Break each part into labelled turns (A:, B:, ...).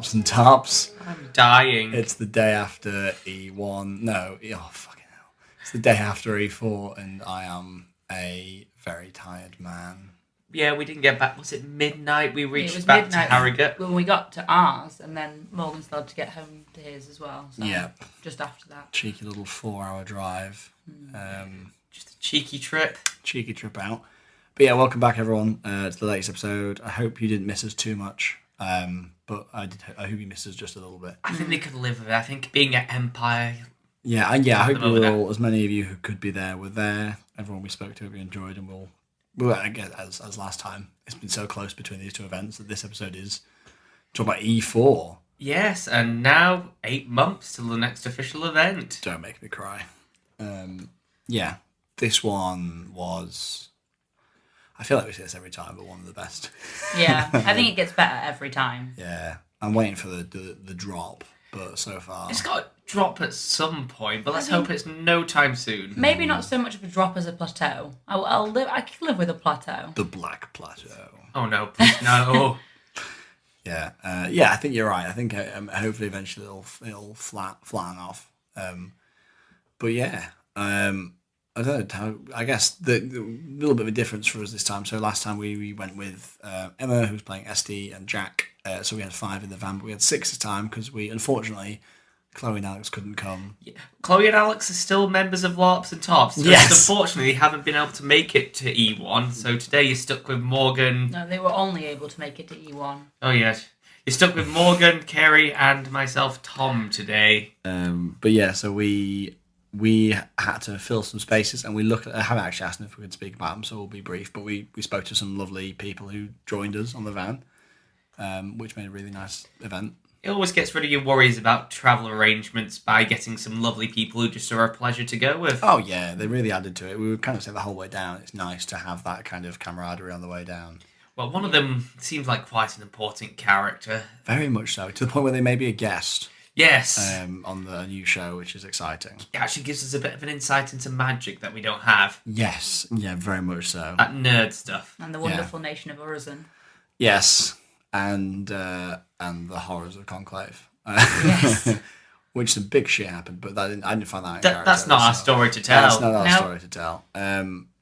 A: tops and tops.
B: I'm dying.
A: It's the day after E1. No, fucking hell. It's the day after E4, and I am a very tired man.
B: Yeah, we didn't get back. Was it midnight? We reached
C: back
B: to Harrogate.
C: When we got to ours, and then Morgan started to get home to his as well. So
A: yeah.
C: Just after that.
A: Cheeky little 4-hour drive.
B: Just a cheeky trip.
A: Cheeky trip out. But yeah, welcome back everyone to the latest episode. I hope you didn't miss us too much. But I hope you missed us just a little bit.
B: I think they could live with it. I think being at Empire.
A: Yeah, I hope you all, as many of you who could be there, were there. Everyone we spoke to, we enjoyed, and we'll again, as last time, it's been so close between these two events that this episode is talking about E4.
B: Yes, and now 8 months till the next official event.
A: Don't make me cry. Yeah, this one was... I feel like we say this every time, but one of the best.
C: Yeah, I think it gets better every time.
A: Yeah, I'm waiting for the drop, but so far...
B: It's got to drop at some point, but let's hope it's no time soon.
C: Maybe not so much of a drop as a plateau. I can live with a plateau.
A: The Black Plateau.
B: Oh no, please no.
A: Yeah, I think you're right. I think hopefully eventually it'll flatten off. But yeah, I don't know. I guess the little bit of a difference for us this time. So last time we went with Emma, who's playing SD, and Jack. So we had 5 in the van, but we had 6 this time because unfortunately, Chloe and Alex couldn't come.
B: Yeah. Chloe and Alex are still members of LARPs and Tops.
A: Yes.
B: Unfortunately, haven't been able to make it to E1. So today you're stuck with Morgan.
C: No, they were only able to make it to E1.
B: Oh yes. You're stuck with Morgan, Kerry, and myself, Tom, today.
A: But yeah, so we had to fill some spaces, and I haven't actually asked them if we could speak about them, so we'll be brief. But we spoke to some lovely people who joined us on the van, which made a really nice event.
B: It always gets rid of your worries about travel arrangements by getting some lovely people who just are a pleasure to go with.
A: Oh yeah, they really added to it. We would kind of say the whole way down, it's nice to have that kind of camaraderie on the way down.
B: Well, one of them seems like quite an important character.
A: Very much so, to the point where they may be a guest.
B: Yes.
A: On the new show, which is exciting.
B: It actually gives us a bit of an insight into magic that we don't have.
A: Yes, yeah, very much so.
B: That nerd stuff.
C: And the wonderful nation of Urizen.
A: Yes, and the horrors of Conclave.
C: Yes.
A: Which some big shit happened, but I didn't find that.
B: That's not our story to tell.
A: That's not our story to tell.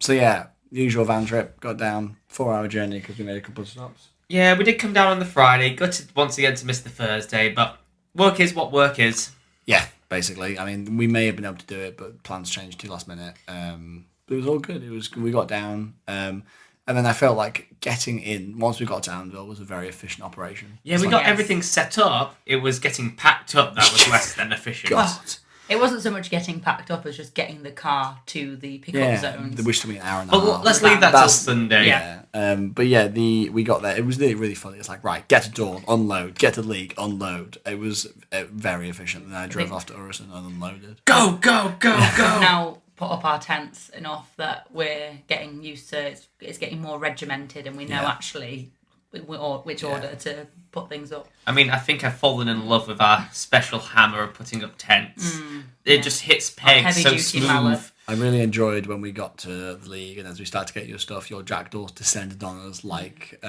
A: So yeah, usual van trip. Got down 4-hour journey because we made a couple of stops. Yeah,
B: we did come down on the Friday. Gutted once again to miss the Thursday, but work is what work is.
A: Yeah, basically. I mean, we may have been able to do it, but plans changed too last minute. But it was all good. We got down. And then I felt like getting in, once we got to Anvil, was a very efficient operation.
B: Yeah, we got everything set up. It was getting packed up that was less than efficient.
A: God.
C: It wasn't so much getting packed up as just getting the car to the pickup zones.
A: Which took me an hour and a half.
B: But let's leave that till Sunday.
A: Yeah. But yeah, we got there. It was really, really funny. It's like, right, get to Dawn, unload. Get to League, unload. It was very efficient. Then I drove off to Urizen and unloaded.
B: Go, go, go, go.
C: Now put up our tents enough that we're getting used to it's getting more regimented, and we know actually which order to put things up.
B: I mean, I think I've fallen in love with our special hammer of putting up tents. It just hits pegs so smooth.
C: Mallet.
A: I really enjoyed when we got to the League, and as we started to get your stuff, your jackdaws descended on us like...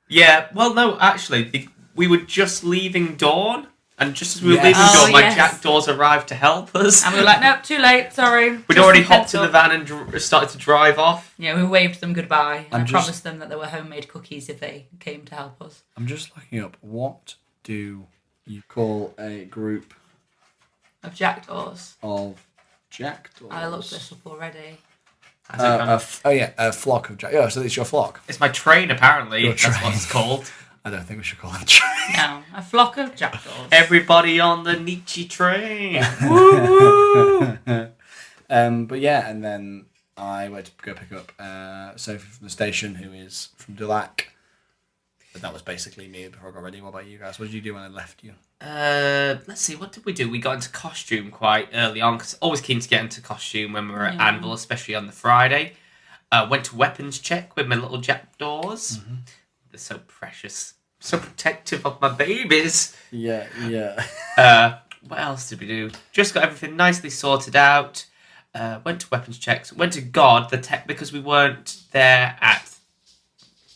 B: Yeah, well, no, actually, we were just leaving Dawn, and just as we were leaving Dawn, my jackdaws arrived to help us.
C: And we were like, nope, too late, sorry.
B: We'd already hopped in the van and started to drive off.
C: Yeah, we waved them goodbye, and I promised them that there were homemade cookies if they came to help us.
A: I'm just looking up, what do you call a group...
C: Of jackdaws?
A: Of jackdaws.
C: I looked this up already.
A: A flock of jackdaws. Oh, so it's your flock?
B: It's my train, apparently. That's what it's called.
A: I don't think we should call it a train.
C: No, a flock of jackdaws.
B: Everybody on the Nietzsche train.
A: Woo! But yeah, and then I went to go pick up Sophie from the station, who is from Dulac. But that was basically me before I got ready. What about you guys? What did you do when I left you?
B: Let's see, what did we do? We got into costume quite early on, because always keen to get into costume when we were at Anvil, especially on the Friday. Went to weapons check with my little jackdaws. Mm-hmm. They're so precious. So protective of my babies.
A: Yeah.
B: What else did we do? Just got everything nicely sorted out. Went to weapons checks. Went to God, the tech, because we weren't there at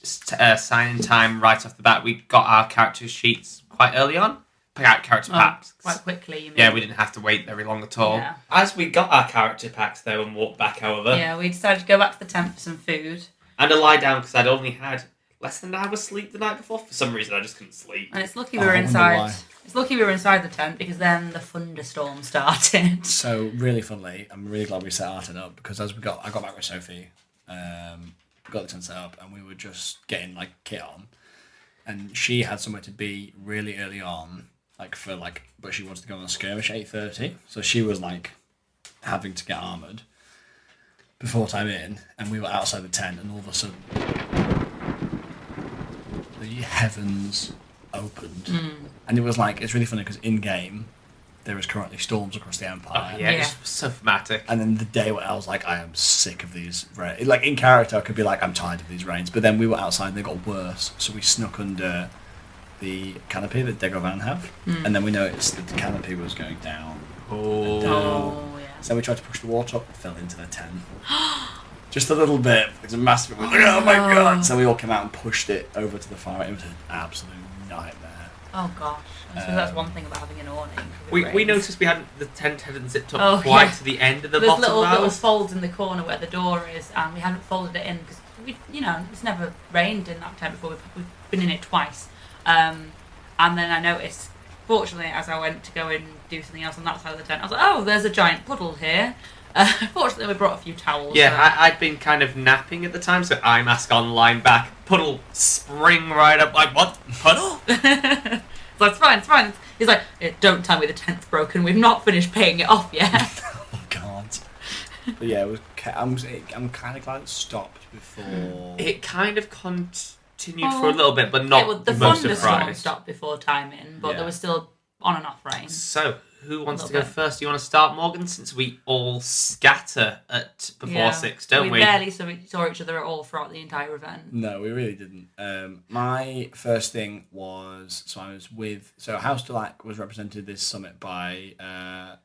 B: sign-in time right off the bat. We got our character sheets quite early on. Character packs.
C: Quite quickly, you mean?
B: Yeah, we didn't have to wait very long at all.
C: Yeah.
B: As we got our character packs, though, and walked back, however...
C: Yeah, we decided to go back to the tent for some food.
B: And a lie down, because I'd only had less than an hour's sleep the night before. For some reason, I just couldn't sleep.
C: And it's lucky we were inside. It's lucky we were inside the tent, because then the thunderstorm started.
A: So, really funnily, I'm really glad we set our tent up, because I got back with Sophie, got the tent set up, and we were just getting, like, kit on. And she had somewhere to be really early on, but she wanted to go on a skirmish at 8:30, so she was like having to get armoured before time in, and we were outside the tent, and all of a sudden the heavens opened, and it was like, it's really funny because in game there is currently storms across the Empire.
B: Oh, yeah, it's so thematic.
A: And then the day where I was like, I am sick of these rains. Like in character, I could be like, I'm tired of these rains, but then we were outside and they got worse, so we snuck under the canopy that Degovan have, and then we noticed that the canopy was going down.
C: Yeah.
A: So we tried to push the water up, fell into the tent. Just a little bit. It's a massive. Oh my god! So we all came out and pushed it over to the fire. It was an absolute nightmare.
C: Oh gosh. I suppose that's one thing about having an awning.
B: We noticed the tent hadn't zipped up quite to the end of the
C: There's
B: bottom
C: little folds in the corner where the door is, and we hadn't folded it in because it's never rained in that tent before. We've been in it twice. And then I noticed, fortunately, as I went to go and do something else on that side of the tent, I was like, oh, there's a giant puddle here. Fortunately, we brought a few towels.
B: Yeah, I'd been kind of napping at the time, so I ask online back, puddle, spring right up, like, what? Puddle?
C: So it's fine. He's like, don't tell me the tent's broken, we've not finished paying it off yet.
A: Oh god. But yeah, I'm kind of glad it stopped before.
B: It kind of continued for a little bit, but not
C: the
B: most of
C: thunderstorm
B: Friday.
C: stopped before time in, but there was still on and off rain.
B: So, who wants to go first? Do you want to start, Morgan, since we all scatter at before 6, don't we?
C: We barely saw each other at all throughout the entire event.
A: No, we really didn't. My first thing was, House Delac was represented this summit by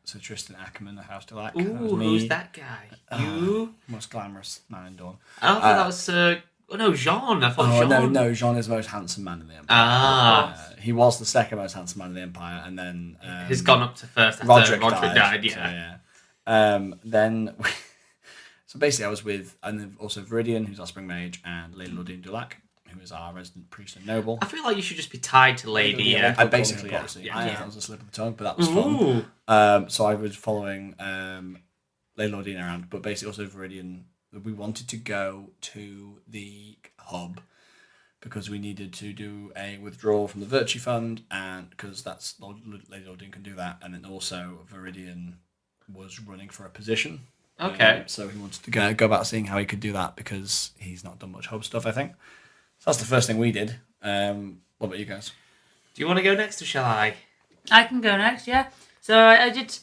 A: Sir Tristan Ackerman of House Delac.
B: Ooh, who's that guy? You?
A: Most glamorous man in Dawn.
B: I thought that was Jean. I thought Jean.
A: No, Jean is the most handsome man in the Empire. He was the second most handsome man in the Empire, and then
B: he's gone up to first after Roderick died. Yeah.
A: So basically, I was with, and then also Viridian, who's our spring mage, and Lady Lordine Dulac, who is our resident priest and noble.
B: I feel like you should just be tied to Lady.
A: I basically, I thought it was a slip of the tongue, but that was fun. So I was following Lady Lordine around, but basically also Viridian. We wanted to go to the hub because we needed to do a withdrawal from the Virtue Fund, and because Lady Lordine can do that, and then also Viridian was running for a position.
B: Okay.
A: So he wanted to go about seeing how he could do that because he's not done much hub stuff, I think. So that's the first thing we did. What about you guys?
B: Do you want to go next or shall I?
C: I can go next, yeah. So I did.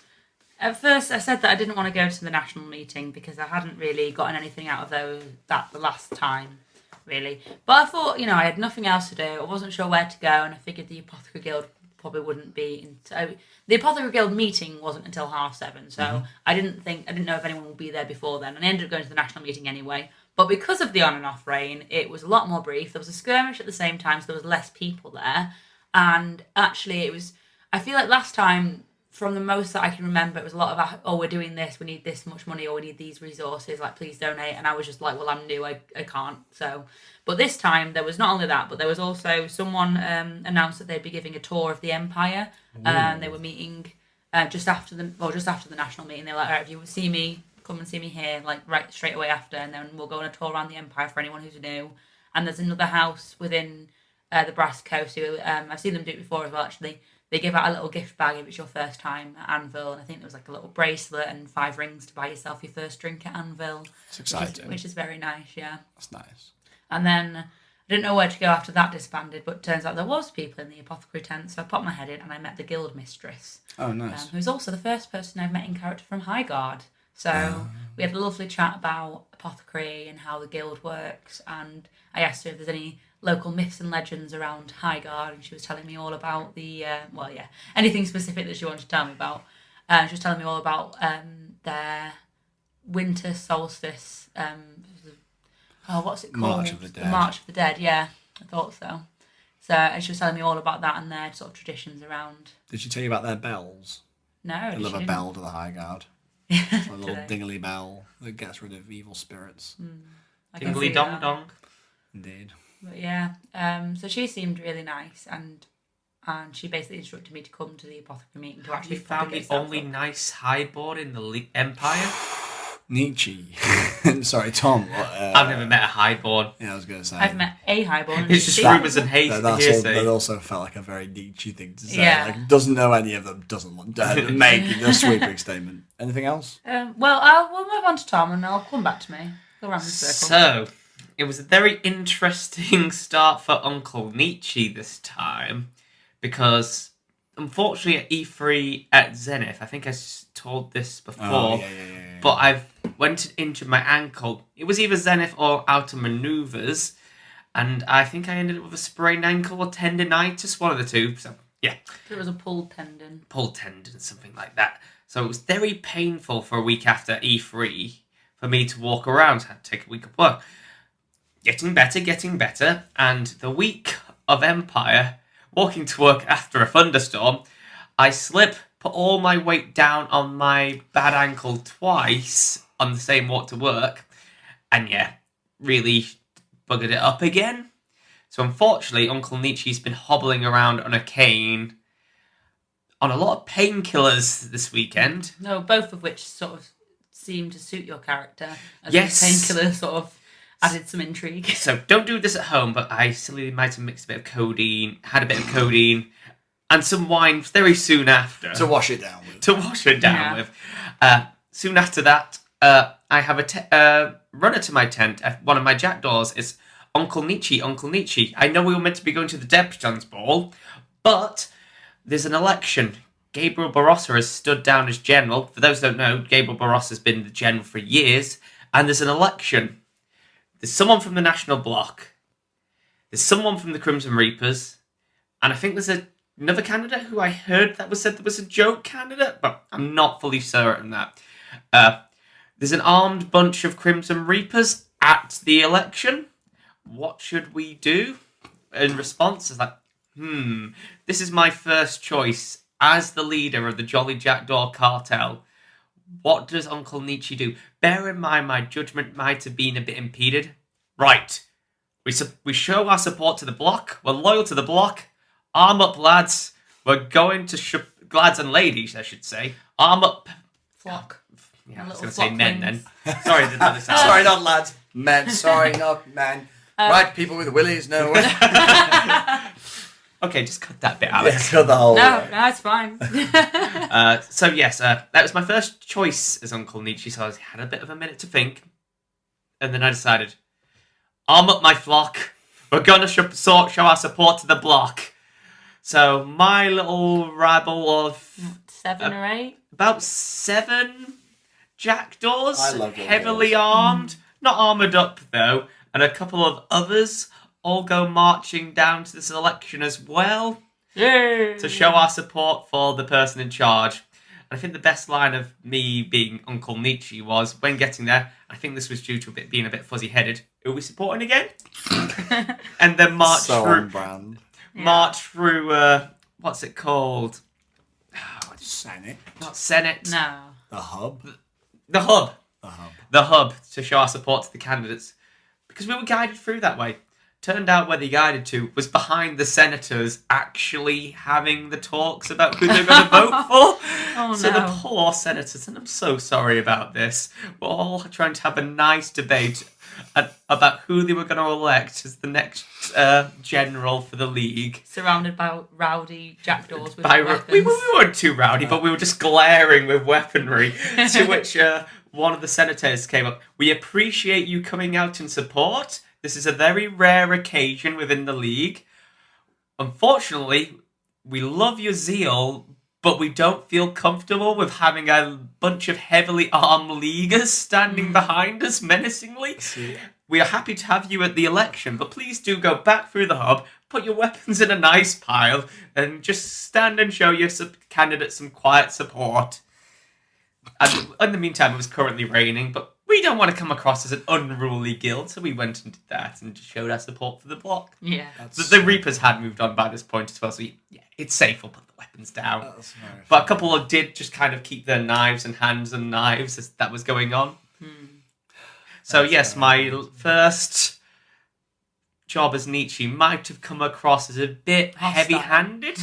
C: At first, I said that I didn't want to go to the national meeting because I hadn't really gotten anything out of that the last time, really. But I thought, I had nothing else to do. I wasn't sure where to go, and I figured the Apothecary Guild probably wouldn't be. The Apothecary Guild meeting wasn't until 7:30, so I didn't know if anyone would be there before then. And I ended up going to the national meeting anyway. But because of the on and off rain, it was a lot more brief. There was a skirmish at the same time, so there was less people there. And actually, I feel like last time, from the most that I can remember, it was a lot of, we're doing this, we need this much money, or we need these resources, like, please donate. And I was just like, well, I'm new, I can't. So, but this time, there was not only that, but there was also someone announced that they'd be giving a tour of the Empire. And they were meeting just after the national meeting. They were like, all right, if you see me, come and see me here, like, right straight away after, and then we'll go on a tour around the Empire for anyone who's new. And there's another house within the Brass Coast who, I've seen them do it before as well, actually. They give out a little gift bag if it's your first time at Anvil, and I think there was like a little bracelet and 5 rings to buy yourself your first drink at Anvil.
A: It's exciting.
C: Which is very nice, yeah.
A: That's nice.
C: And then I didn't know where to go after that disbanded, but it turns out there was people in the apothecary tent, so I popped my head in and I met the guild mistress.
A: Oh, nice.
C: Who's also the first person I've met in character from Highguard. So we had a lovely chat about apothecary and how the guild works, and I asked her if there's any local myths and legends around Highguard, and she was telling me all about anything specific that she wanted to tell me about. She was telling me all about their winter solstice. What's it called?
A: March of the Dead.
C: The March of the Dead, yeah, I thought so. So she was telling me all about that and their sort of traditions around.
A: Did she tell you about their bells?
C: No,
A: They love
C: she
A: a
C: didn't.
A: bell to the High Guard. It's a little
C: they?
A: dingly bell that gets rid of evil spirits.
C: I can
B: Dingly
C: see
B: dong
C: that.
B: dong.
A: Indeed.
C: But yeah, so she seemed really nice, and she basically instructed me to come to the apothecary meeting to
B: Have
C: actually
B: you found the
C: propagate that
B: only
C: book.
B: nice highboard in the Empire?
A: Nietzsche. Sorry, Tom. What,
B: I've never met a highborn.
A: Yeah, I was going to say.
C: I've met a highborn.
B: It's just
C: she-
B: rumours and
A: That
B: hearsay.
A: also felt like a very Nietzsche thing to say.
C: Yeah.
A: Like, doesn't know any of them, doesn't want to make a sweeping statement. Anything else?
C: Well, we'll move on to Tom, and I'll come back to me. Go around the circle.
B: So, it was a very interesting start for Uncle Nietzsche this time, because unfortunately at E3 at Zenith, I think I told this before,
A: Oh, yeah.
B: but I've went and injured my ankle. It was either Zenith or out of manoeuvres, and I think I ended up with a sprained ankle or tendinitis, one of the two. So, yeah.
C: It was a pulled tendon.
B: Pulled tendon, something like that. So it was very painful for a week after E3 for me to walk around. I had to take a week of work. Getting better, and the week of Empire, walking to work after a thunderstorm, I slip, put all my weight down on my bad ankle twice on the same walk to work, and yeah, really buggered it up again. So unfortunately, Uncle Nietzsche's been hobbling around on a cane on a lot of painkillers this weekend.
C: No, both of which sort of seem to suit your character. As
B: Yes.
C: Painkiller sort of added some intrigue.
B: So don't do this at home, but I silly might have mixed a bit of codeine, had a bit of codeine, and some wine very soon after.
A: To wash it down with.
B: To wash it down
C: Yeah.
B: with. Soon after that, I have a runner to my tent at one of my jackdaws. It's Uncle Nietzsche, Uncle Nietzsche. I know we were meant to be going to the Debutants Ball, but there's an election. Gabriel Barossa has stood down as general. For those who don't know, Gabriel Barossa has been the general for years, and there's an election. There's someone from the National Bloc. There's someone from the Crimson Reapers, and I think there's another candidate who I heard that was said there was a joke candidate, but I'm not fully certain that. There's an armed bunch of Crimson Reapers at the election. What should we do? In response, it's like, this is my first choice as the leader of the Jolly Jackdaw cartel. What does Uncle Nietzsche do? Bear in mind, my judgment might have been a bit impeded. Right. We show our support to the bloc. We're loyal to the bloc. Arm up, lads. We're going to... lads and ladies, I should say. Arm up.
C: Flock.
B: Yeah, I was
C: Little
B: going to say men
C: flocklings.
B: then. Sorry, did that sound?
A: Sorry, not lads. Men. Sorry, not men. Right, people with willies, no.
B: Okay, just cut that bit, Alex.
A: Cut the whole
C: No,
A: way.
C: no, it's fine.
B: So yes, that was my first choice as Uncle Nietzsche, so I had a bit of a minute to think. And then I decided, arm up my flock. We're going to show our support to the bloc. So my little rabble of
C: 7 or 8.
B: about 7 jackdaws,
A: I love your
B: heavily
A: boys.
B: armed, not armoured up though, and a couple of others all go marching down to this election as well
C: Yay!
B: to show our support for the person in charge. And I think the best line of me being Uncle Nietzsche was, when getting there, I think this was due to it being a bit fuzzy-headed, who are we supporting again? And then march
A: So
B: through...
A: on brand.
B: March through, what's it called?
A: Senate.
B: Not Senate.
C: No.
A: The hub.
B: The Hub.
A: The hub.
B: The Hub, to show our support to the candidates. Because we were guided through that way. Turned out where they guided to was behind the senators actually having the talks about who they're going to vote for.
C: Oh,
B: So
C: no.
B: the poor senators, and I'm so sorry about this, were all trying to have a nice debate about who they were going to elect as the next general for the league.
C: Surrounded by rowdy jackdaws with
B: We
C: weapons.
B: weren't too rowdy, but we were just glaring with weaponry. To which one of the senators came up. We appreciate you coming out in support. This is a very rare occasion within the league. Unfortunately, we love your zeal, but we don't feel comfortable with having a bunch of heavily armed leaguers standing behind us menacingly. We are happy to have you at the election, but please do go back through the hub, put your weapons in a nice pile, and just stand and show your candidates some quiet support. And in the meantime, it was currently raining, but we don't want to come across as an unruly guild, so we went and did that and just showed our support for the block.
C: Yeah.
B: The Reapers had moved on by this point as well, so it's safe, we'll put the weapons down.
A: That's very
B: But a
A: funny.
B: couple of did just kind of keep their knives and hands and knives as that was going on. So
A: That's
B: yes,
A: very
B: my
A: good.
B: first job as Nietzsche might have come across as a bit
C: Hostile.
B: heavy-handed.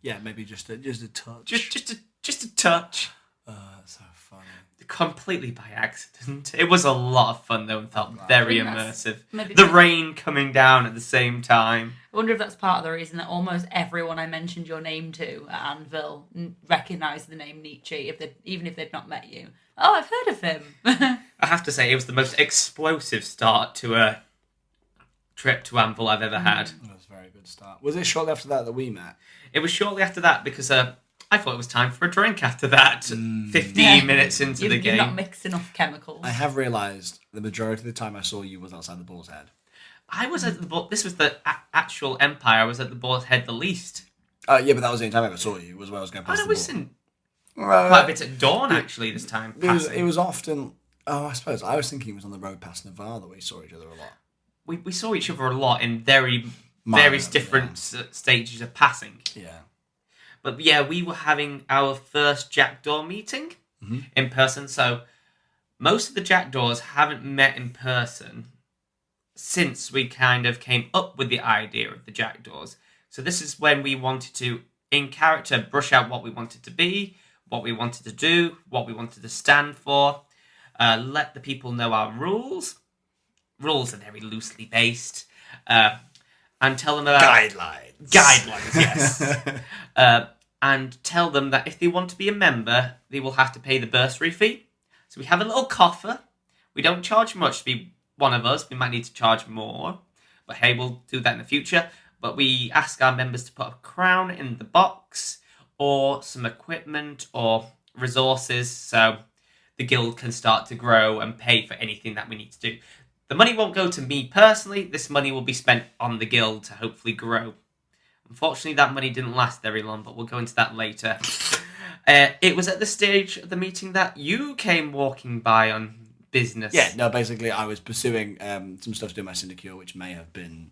A: Yeah, maybe just a touch.
B: Just a touch.
A: That's so funny.
B: Completely by accident. It was a lot of fun though and felt very
C: I think that's
B: immersive.
C: maybe
B: The
C: my-
B: rain coming down at the same time.
C: I wonder if that's part of the reason that almost everyone I mentioned your name to at Anvil recognised the name Nietzsche, even if they'd not met you. Oh, I've heard of him.
B: I have to say, it was the most explosive start to a trip to Anvil I've ever had.
A: That was a very good start. Was it shortly after that we met?
B: It was shortly after that because I thought it was time for a drink after that. 15
C: Yeah.
B: minutes into the
C: You've
B: game.
C: not mixed enough chemicals.
A: I have realised the majority of the time I saw you was outside the Boar's Head.
B: I was at the this was the actual Empire. I was at the Boar's Head the least.
A: Yeah, but that was the only time I ever saw you. Was when I was going
B: I
A: past
B: know
A: the
B: we
A: Boar.
B: seen
A: Well,
B: quite a bit at dawn actually this time.
A: it was often. Oh, I suppose I was thinking it was on the road past Navarre that we saw each other a lot.
B: We saw each other a lot in various
A: Minor,
B: different stages of passing.
A: Yeah.
B: But yeah, we were having our first Jackdaw meeting in person. So most of the Jackdaws haven't met in person since we kind of came up with the idea of the Jackdaws. So this is when we wanted to, in character, brush out what we wanted to be, what we wanted to do, what we wanted to stand for, let the people know our rules. Rules are very loosely based. And tell them about... Guidelines, yes. And tell them that if they want to be a member, they will have to pay the bursary fee. So we have a little coffer. We don't charge much to be one of us. We might need to charge more. But hey, we'll do that in the future. But we ask our members to put a crown in the box or some equipment or resources so the guild can start to grow and pay for anything that we need to do. The money won't go to me personally. This money will be spent on the guild to hopefully grow. Unfortunately, that money didn't last very long, but we'll go into that later. It was at the stage of the meeting that you came walking by on business.
A: Yeah, no, basically I was pursuing some stuff to do with my syndicate, which may have been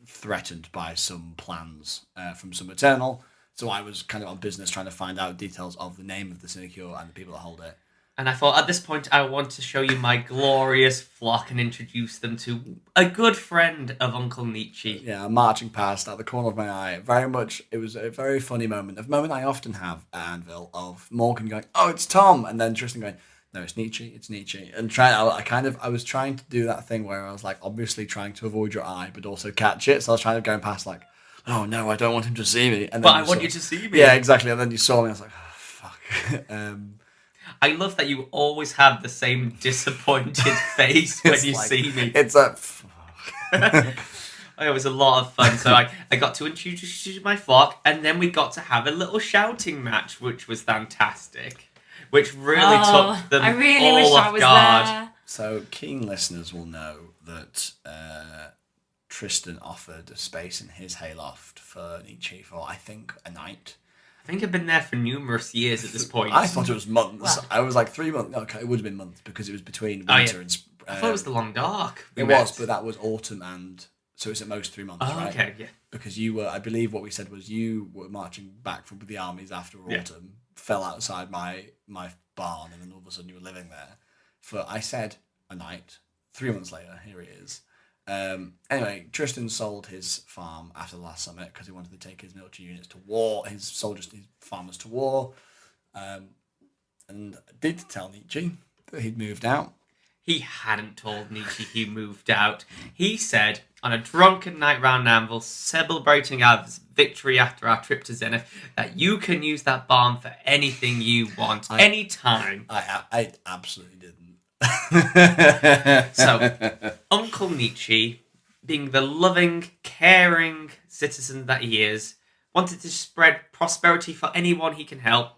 A: threatened by some plans from some Eternal. So I was kind of on business trying to find out details of the name of the syndicate and the people that hold it.
B: And I thought, at this point, I want to show you my glorious flock and introduce them to a good friend of Uncle Nietzsche.
A: Yeah, marching past at the corner of my eye. Very much, it was a very funny moment. A moment I often have at Anvil of Morgan going, "Oh, it's Tom," and then Tristan going, "No, it's Nietzsche." And I was trying to do that thing where I was like, obviously trying to avoid your eye, but also catch it. So I was trying to go past like, "Oh no, I don't want him to see me." And then
B: But I want you to see me.
A: Yeah, exactly. And then you saw me. I was like, "Oh, fuck."
B: I love that you always have the same disappointed face when
A: It's
B: you
A: like-
B: see me.
A: It's a.
B: It was a lot of fun. So I got to introduce you to my flock, and then we got to have a little shouting match, which was fantastic. Which really took them
C: I really
B: all
C: wish
B: off
C: I was
B: guard.
C: there.
A: So keen listeners will know that Tristan offered a space in his hayloft for Nietzsche for, I think, a night.
B: I think I've been there for numerous years at this point.
A: I thought it was months.
C: Well-
A: I was like 3 months. Okay, it would have been months because it was between
B: Oh,
A: winter
B: yeah.
A: and spring.
B: I thought it was the Long Dark.
A: It was, but that was autumn, and so it's at most 3 months,
B: Oh,
A: right?
B: okay, yeah.
A: Because you were, I believe, what we said was you were marching back from the armies after
B: Yeah.
A: autumn, fell outside my barn, and then all of a sudden you were living there for, I said, a night. 3 months later, here he is. Anyway, Tristan sold his farm after the last summit because he wanted to take his military units to war, his soldiers, his farmers to war, and did tell Nietzsche that he'd moved out.
B: He hadn't told Nietzsche he moved out. He said, on a drunken night round Anvil, celebrating our victory after our trip to Zenith, that you can use that barn for anything you want, anytime.
A: I absolutely didn't.
B: So, Uncle Nietzsche, being the loving, caring citizen that he is, wanted to spread prosperity for anyone he can help,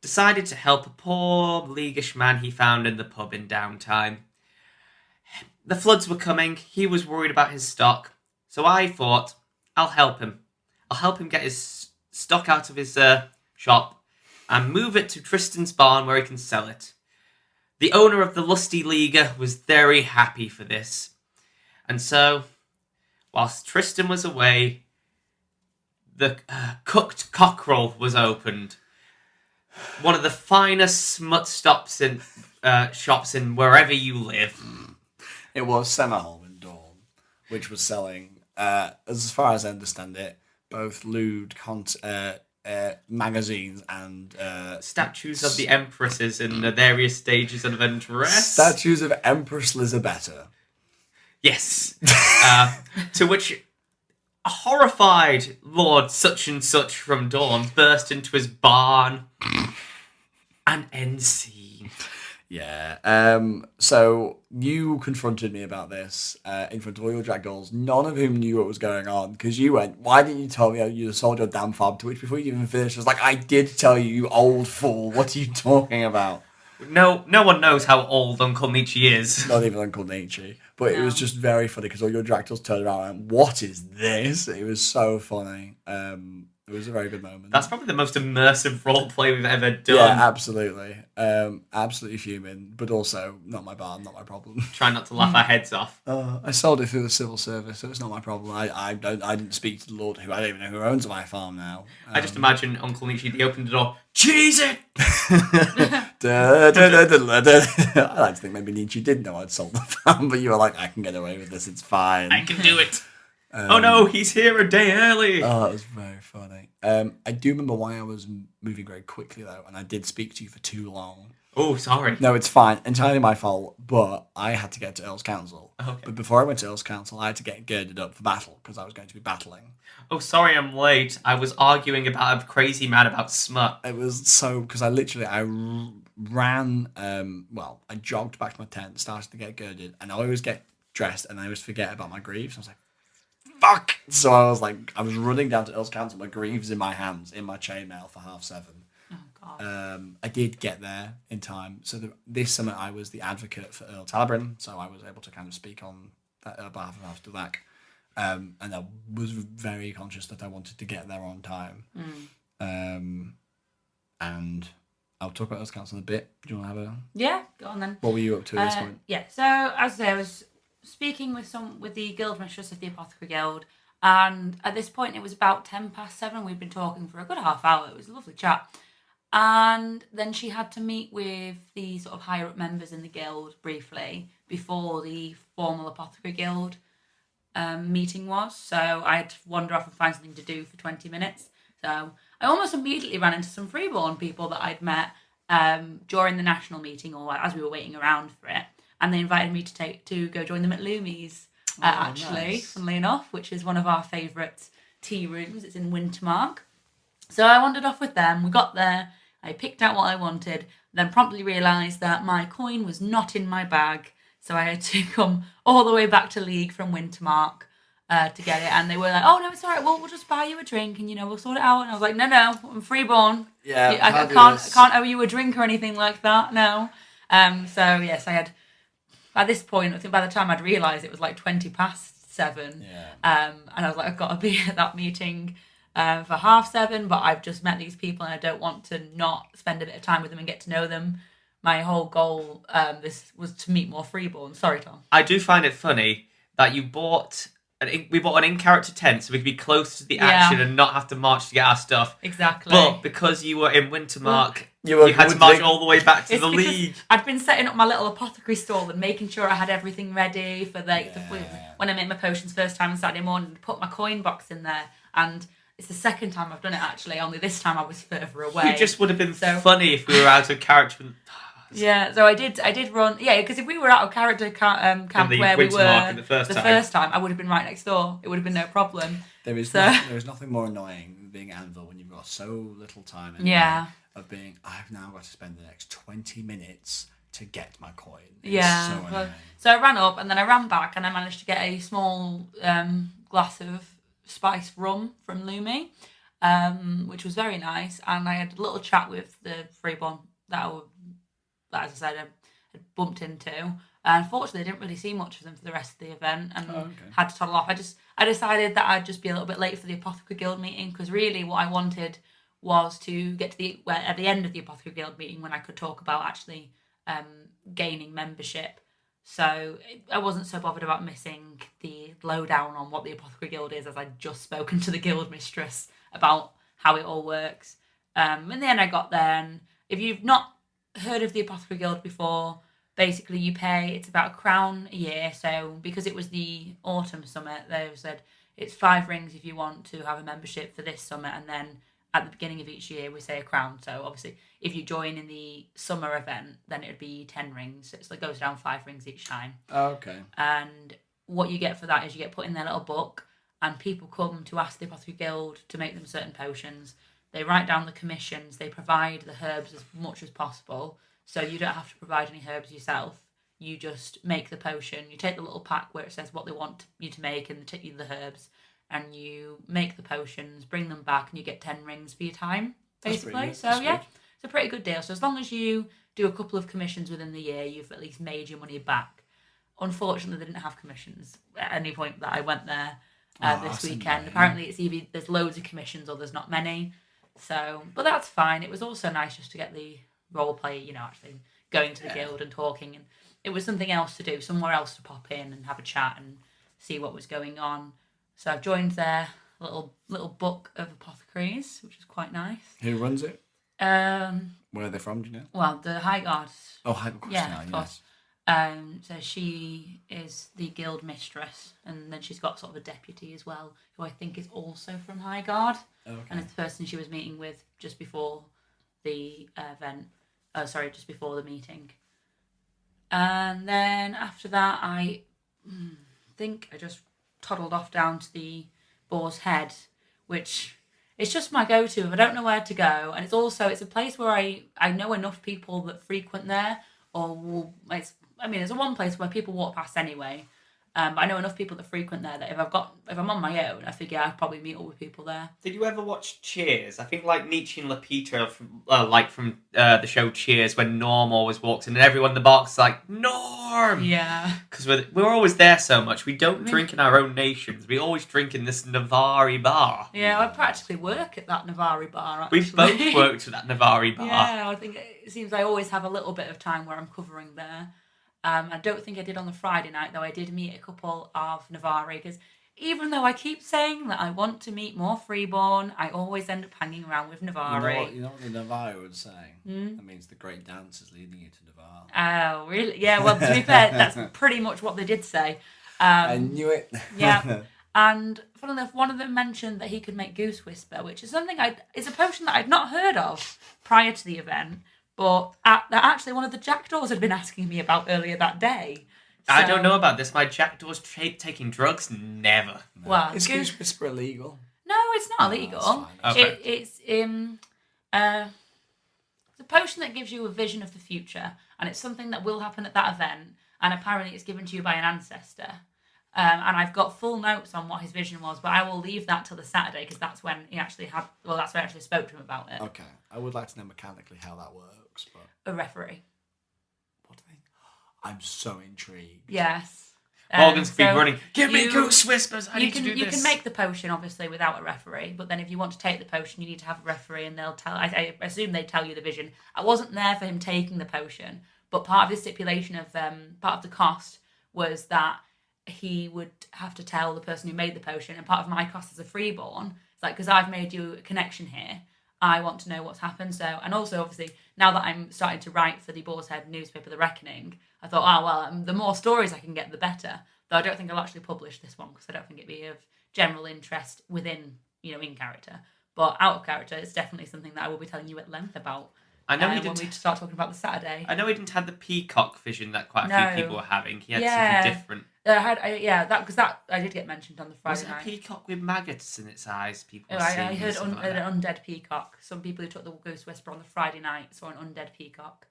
B: decided to help a poor, leaguish man he found in the pub in downtime. The floods were coming, he was worried about his stock, so I thought, I'll help him. I'll help him get his stock out of his shop and move it to Tristan's barn where he can sell it. The owner of the Lusty Liga was very happy for this. And so, whilst Tristan was away, the cooked cockerel was opened. One of the finest smut stops in shops in wherever you live.
A: It was Semaholm in Dawn, which was selling, as far as I understand it, both lewd magazines and
B: statues of the empresses in the various stages of undress.
A: Statues of Empress Lizabetta.
B: Yes. To which a horrified Lord such and such from Dawn burst into his barn and end scene.
A: Yeah. So you confronted me about this in front of all your drag girls, none of whom knew what was going on, because you went, "Why didn't you tell me you sold your damn fob?" To which, before you even finished, I was like, "I did tell you, you old fool. What are you talking about?"
B: No one knows how old Uncle Nietzsche is.
A: Not even Uncle Nietzsche. But it was just very funny because all your drag girls turned around and went, "What is this?" It was so funny. It was a very good moment.
B: That's probably the most immersive roleplay we've ever done.
A: Yeah, absolutely. Absolutely fuming, but also not my bar, not my problem.
B: Try not to laugh our heads off.
A: I sold it through the civil service, so it's not my problem. I didn't speak to the Lord, who I don't even know who owns my farm now.
B: I just imagine Uncle Nietzsche, he opened the door, "Cheese it!"
A: I like to think maybe Nietzsche did know I'd sold the farm, but you were like, "I can get away with this, it's fine.
B: I can do it." Oh no, he's here a day early.
A: Oh, that was very funny. I do remember why I was moving very quickly, though, and I did speak to you for too long.
B: Oh, sorry.
A: No, it's fine. Entirely my fault, but I had to get to Earl's Council.
B: Okay.
A: But before I went to Earl's Council, I had to get girded up for battle, because I was going to be battling.
B: Oh, sorry I'm late. I was arguing about a crazy man about smut.
A: It was so, because I ran, I jogged back to my tent, started to get girded, and I always get dressed, and I always forget about my greaves. I was like, fuck! So I was running down to Earl's Council, my greaves in my hands, in my chainmail for 7:30.
C: Oh, God.
A: I did get there in time. So this summer I was the advocate for Earl Talabrin, so I was able to kind of speak on that behalf of After That. And I was very conscious that I wanted to get there on time. And I'll talk about Earl's Council in a bit. Do you want to have a...
C: Yeah, go on then.
A: What were you up to at this point?
C: Yeah, so as I say, I was speaking with the guild mistress of the Apothecary Guild, and at this point it was about 7:10. We'd been talking for a good half hour. It was a lovely chat. And then she had to meet with the sort of higher up members in the guild briefly before the formal Apothecary Guild meeting was. So I had to wander off and find something to do for 20 minutes. So I almost immediately ran into some freeborn people that I'd met during the national meeting or as we were waiting around for it. And they invited me to go join them at Lumi's,
A: Nice.
C: funnily enough, which is one of our favourite tea rooms. It's in Wintermark. So I wandered off with them. We got there. I picked out what I wanted, then promptly realised that my coin was not in my bag. So I had to come all the way back to League from Wintermark to get it. And they were like, "Oh, no, it's all right. We'll just buy you a drink and, we'll sort it out." And I was like, no, I'm freeborn.
A: Yeah,
C: I can't owe you a drink or anything like that, no. So, yes, I had... At this point, I think by the time I'd realised it was like 7:20.
A: Yeah.
C: And I was like, I've got to be at that meeting for 7:30, but I've just met these people and I don't want to not spend a bit of time with them and get to know them. My whole goal this was to meet more freeborn. Sorry, Tom.
B: I do find it funny that we bought an in-character tent so we could be close to the action and not have to march to get our stuff.
C: Exactly.
B: But because you were in Wintermark, you had to
A: would
B: march
A: think-
B: all the way back to
C: It's
B: the
C: because
B: League.
C: I'd been setting up my little apothecary stall and making sure I had everything ready for when I made my potions first time on Saturday morning, put my coin box in there. And it's the second time I've done it, actually, only this time I was further away.
B: It just would have been funny if we were out of character.
C: Yeah, so I did run. Yeah, because if we were out of character camp where we were
B: the first
C: time, I would have been right next door. It would have been no problem.
A: There is nothing more annoying than being Anvil when you've got so little time of being, I've now got to spend the next 20 minutes to get my coin. It's
C: so I ran up and then I ran back and I managed to get a small glass of spiced rum from Lumi, which was very nice. And I had a little chat with the freeborn that as I said, I had bumped into. Unfortunately, I didn't really see much of them for the rest of the event and had to toddle off. I decided that I'd just be a little bit late for the Apothecary Guild meeting because really what I wanted was to get to at the end of the Apothecary Guild meeting when I could talk about actually gaining membership. So I wasn't so bothered about missing the lowdown on what the Apothecary Guild is, as I'd just spoken to the guild mistress about how it all works. In the end, I got there, and if you've not heard of the Apothecary Guild before, basically you pay, it's about £1 a year. So because it was the autumn summit, they said it's 5 rings if you want to have a membership for this summit, and then at the beginning of each year we say £1. So obviously if you join in the summer event, then it would be 10 rings. So it goes down 5 rings each time.
A: Oh, okay.
C: And what you get for that is you get put in their little book, and people come to ask the Apothecary Guild to make them certain potions. They write down the commissions. They provide the herbs as much as possible. So you don't have to provide any herbs yourself. You just make the potion. You take the little pack where it says what they want you to make, and they take you the herbs, and you make the potions, bring them back, and you get 10 rings for your time, basically. So yeah, it's a pretty good deal. So as long as you do a couple of commissions within the year, you've at least made your money back. Unfortunately, they didn't have commissions at any point that I went there this weekend.
A: Annoying.
C: Apparently, it's either there's loads of commissions or there's not many. So, but that's fine. It was also nice just to get the role play, actually going to the guild and talking, and it was something else to do, somewhere else to pop in and have a chat and see what was going on. So I've joined their little book of apothecaries, which is quite nice.
A: Who runs it? Where are they from? Do you know?
C: Well, the High Guard.
A: Oh, High Guard.
C: Yeah, of course.
A: Yes.
C: So she is the guild mistress, and then she's got sort of a deputy as well, who I think is also from High Guard.
A: Okay.
C: And it's the person she was meeting with just before the event. Just before the meeting. And then after that, I think I just toddled off down to the Boar's Head, which is just my go-to if I don't know where to go. And it's a place where I know enough people that frequent there, there's one place where people walk past anyway. But I know enough people that frequent there that if I'm on my own, I figure I'd probably meet up with people there.
B: Did you ever watch Cheers? I think like Nietzsche and Lapita from the show Cheers, when Norm always walks in and everyone in the box is like, Norm!
C: Yeah.
B: Because we're always there so much. We don't drink in our own nations. We always drink in this Navari bar.
C: Yeah, I practically work at that Navari bar, actually.
B: We've both worked at that Navari bar.
C: Yeah, I think it seems I always have a little bit of time where I'm covering there. I don't think I did on the Friday night, though I did meet a couple of Navari, because even though I keep saying that I want to meet more Freeborn, I always end up hanging around with Navari.
A: You know what the Navari would say? That means the great dance is leading you to Navar.
C: Oh, really? Yeah, well, to be fair, that's pretty much what they did say.
A: I knew it.
C: Yeah. And funnily enough, one of them mentioned that he could make Goose Whisper, which is something it's a potion that I'd not heard of prior to the event. But that actually one of the jackdaws had been asking me about earlier that day. So,
B: I don't know about this. My jackdaw's taking drugs? Never.
A: No.
C: Well,
A: is Goose Whisper illegal?
C: No, it's not illegal.
B: Okay.
C: It's a potion that gives you a vision of the future, and it's something that will happen at that event, and apparently it's given to you by an ancestor. And I've got full notes on what his vision was, but I will leave that till the Saturday, because that's when he actually that's when I actually spoke to him about it.
A: Okay. I would like to know mechanically how that works, but...
C: A referee.
A: What do they... I'm so intrigued.
C: Yes.
B: Morgan's been running. Give me Goose Whispers. I need to do this.
C: You can make the potion, obviously, without a referee, but then if you want to take the potion, you need to have a referee, and they'll tell... I assume they tell you the vision. I wasn't there for him taking the potion, but part of the stipulation of... part of the cost was that he would have to tell the person who made the potion, and part of my cost as a freeborn, it's like, because I've made you a connection here, I want to know what's happened. So, and also obviously now that I'm starting to write for the Boar's Head newspaper, The Reckoning, I thought, the more stories I can get, the better. Though I don't think I'll actually publish this one, because I don't think it'd be of general interest within, in character. But out of character, it's definitely something that I will be telling you at length about.
B: I know
C: when we start talking about the Saturday.
B: I know he didn't have the peacock vision that quite a few people were having. He had something different.
C: I did get mentioned on the Friday
B: night. Was it
C: night.
B: a peacock with maggots in its eyes? People.
C: I heard an undead peacock. Some people who took the Goose Whisper on the Friday night saw an undead peacock.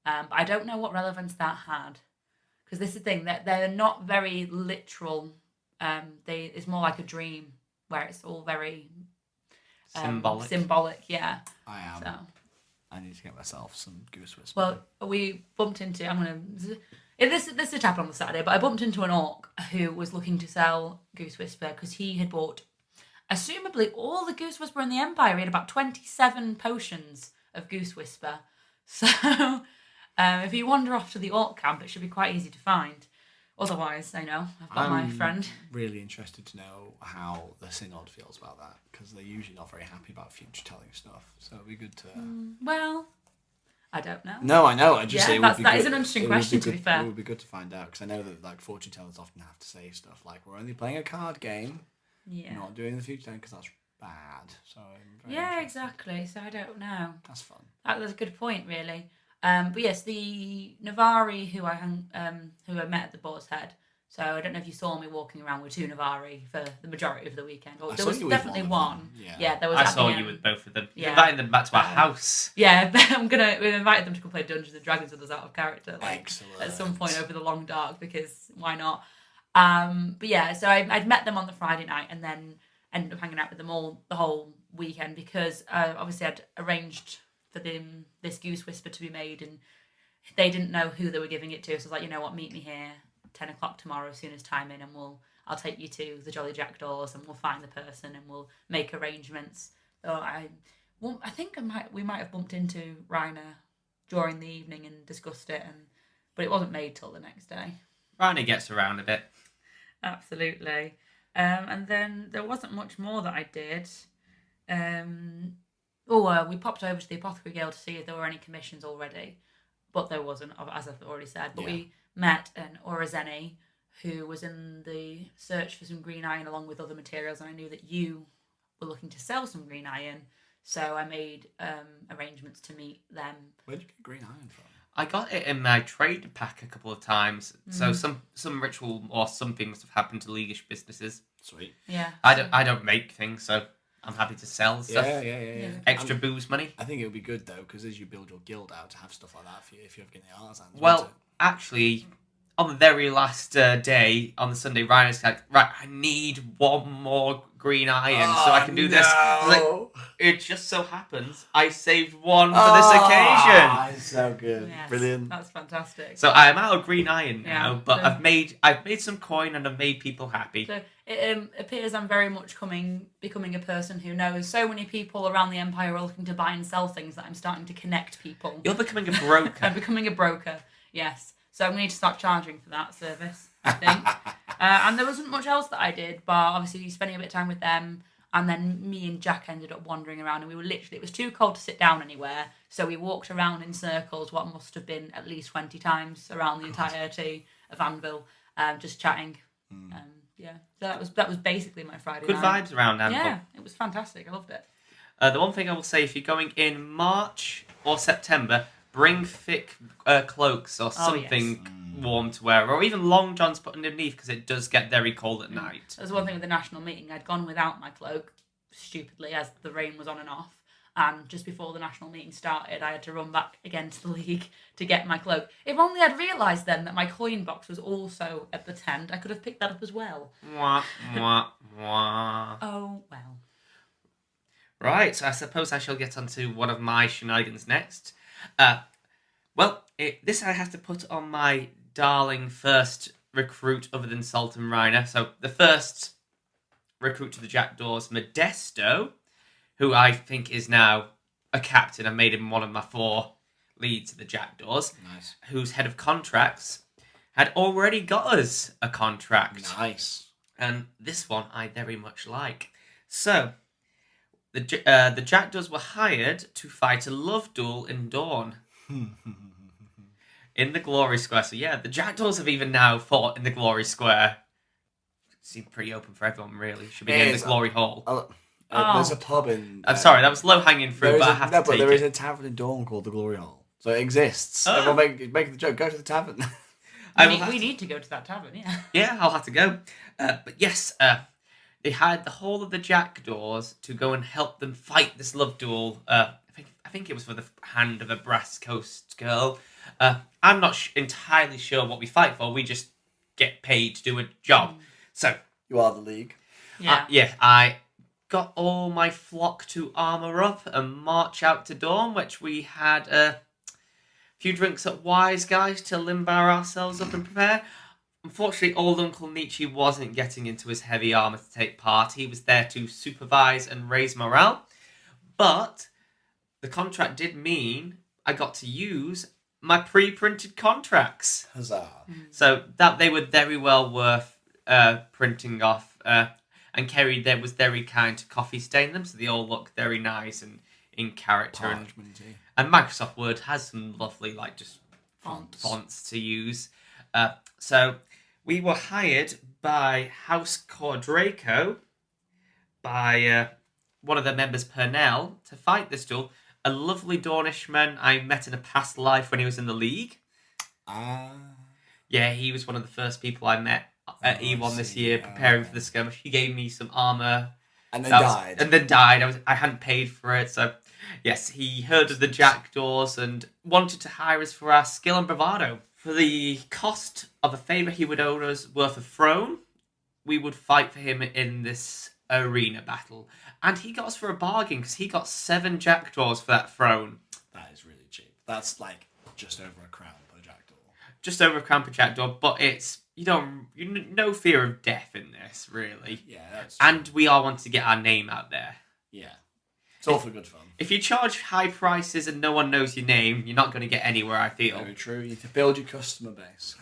C: But I don't know what relevance that had, because this is the thing, that they're not very literal. It's more like a dream where it's all very symbolic. Yeah.
A: I am.
C: So.
A: I need to get myself some Goose Whisper.
C: Well, we bumped into... This did happen on the Saturday, but I bumped into an orc who was looking to sell Goose Whisper because he had bought, assumably, all the Goose Whisper in the Empire. He had about 27 potions of Goose Whisper. So If you wander off to the Orc camp, it should be quite easy to find. Otherwise, I know I've got my friend.
A: Really interested to know how the Synod feels about that, because they're usually not very happy about future telling stuff. So it'd be good to.
C: Well, I don't know.
A: No, I know. I just say
C: that is an interesting question. To be fair,
A: it would be good to find out, because I know that like fortune tellers often have to say stuff like, "We're only playing a card game, not doing the future telling, because that's bad." So
C: exactly. So I don't know.
A: That's fun.
C: That's a good point, really. But yes, the Navari who I met at the Boar's Head. So I don't know if you saw me walking around with 2 Navari for the majority of the weekend. There was definitely one.
A: Yeah,
C: there was.
B: I saw you with both of them.
C: Yeah.
B: Inviting them back to our house.
C: Yeah, we've invited them to come play Dungeons and Dragons with us out of character,
A: Excellent.
C: At some point over the long dark, because why not? But yeah, so I'd met them on the Friday night and then ended up hanging out with them all the whole weekend, because obviously I'd arranged for this goose whisper to be made, and they didn't know who they were giving it to. So I was like, you know what, meet me here 10 o'clock tomorrow as soon as time in, and I'll take you to the Jolly Jackdaws and we'll find the person and we'll make arrangements. So I think we might have bumped into Rainer during the evening and discussed it, but it wasn't made till the next day.
B: Rainer gets around a bit.
C: Absolutely. And then there wasn't much more that I did. We popped over to the Apothecary Guild to see if there were any commissions already, but there wasn't, as I've already said. But we met an Orazeni who was in the search for some green iron along with other materials, and I knew that you were looking to sell some green iron, so I made arrangements to meet them.
A: Where'd you get green iron from?
B: I got it in my trade pack a couple of times. So some ritual or something must have happened to Leaguish businesses.
A: Sweet.
C: Yeah.
B: I don't make things, so I'm happy to sell stuff.
A: Yeah.
B: Extra booze money.
A: I think it would be good though, because as you build your guild out, to have stuff like that for you if you're getting the artisans.
B: Well, actually, on the very last day, on the Sunday, Ryan's like, right, I need one more green iron so I can do this. I was like, it just so happens I saved one for this occasion.
A: It's so good.
C: Yes,
A: Brilliant.
C: That's fantastic.
B: So I am out of green iron now, but
C: so-
B: I've made some coin and I've made people happy.
C: So it appears I'm very much becoming a person who knows so many people around the Empire are looking to buy and sell things that I'm starting to connect people.
B: You're becoming a broker.
C: I'm becoming a broker, yes. So I'm going to need to start charging for that service, I think. And there wasn't much else that I did, but obviously spending a bit of time with them, and then me and Jack ended up wandering around, and it was too cold to sit down anywhere, so we walked around in circles, what must have been at least 20 times around the entirety of Anvil, just chatting. So that was basically my Friday
B: Good
C: night.
B: vibes around Anvil.
C: Yeah, it was fantastic. I loved it.
B: The one thing I will say, if you're going in March or September, bring thick cloaks or something warm to wear, or even long johns put underneath, because it does get very cold at night.
C: That was one thing with the national meeting. I'd gone without my cloak, stupidly, as the rain was on and off. And just before the national meeting started, I had to run back again to the league to get my cloak. If only I'd realised then that my coin box was also at the tent, I could have picked that up as well.
B: Mwah, mwah, mwah.
C: Oh, well.
B: Right, so I suppose I shall get onto one of my shenanigans next. This I have to put on my darling first recruit other than Sultan Reiner. So the first recruit to the Jackdaws, Modesto, who I think is now a captain. I made him one of my 4 leads of the Jackdaws.
A: Nice.
B: Who's head of contracts, had already got us a contract.
A: Nice.
B: And this one I very much like. So, the Jackdaws were hired to fight a love duel in Dawn. In the Glory Square. So yeah, the Jackdaws have even now fought in the Glory Square. Seemed pretty open for everyone, really. Should be in the Glory Hall.
A: There's a pub in...
B: I'm sorry, that was low-hanging fruit, but I have to take
A: there is
B: it.
A: a tavern in Dawn called the Glory Hall. So it exists.
B: Oh.
A: Everyone make the joke, go to the tavern.
C: We need to go to that tavern, yeah.
B: Yeah, I'll have to go. But yes, they hired the whole of the Jackdaws to go and help them fight this love duel. I think it was for the hand of a Brass Coast girl. I'm not entirely sure what we fight for. We just get paid to do a job. So
A: You are the league.
C: Yeah.
B: I got all my flock to armour up and march out to Dawn, which we had a few drinks at Wise Guys to limber ourselves up and prepare. Unfortunately, old Uncle Nietzsche wasn't getting into his heavy armour to take part. He was there to supervise and raise morale. But the contract did mean I got to use my pre-printed contracts.
A: Huzzah.
B: So that they were very well worth printing off. And Kerry there was very kind to coffee stain them, so they all look very nice and in character. And Microsoft Word has some lovely just fonts to use. So we were hired by House Cordraco, by one of their members, Purnell, to fight this duel. A lovely Dornishman I met in a past life when he was in the league. Yeah, he was one of the first people I met at E1 this year, preparing for the skirmish. He gave me some armour.
A: And then died.
B: I hadn't paid for it, so... Yes, he heard of the jackdaws and wanted to hire us for our skill and bravado. For the cost of a favour he would owe us worth of throne, we would fight for him in this arena battle. And he got us for a bargain, because he got 7 jackdaws for that throne.
A: That is really cheap. That's just over a crown per jackdaw.
B: Just over a crown per jackdaw, but it's... no fear of death in this, really.
A: Yeah, that's true.
B: And we all want to get our name out there.
A: Yeah. It's all for good fun.
B: If you charge high prices and no one knows your name, you're not going to get anywhere, I feel.
A: Very true. You need to build your customer base.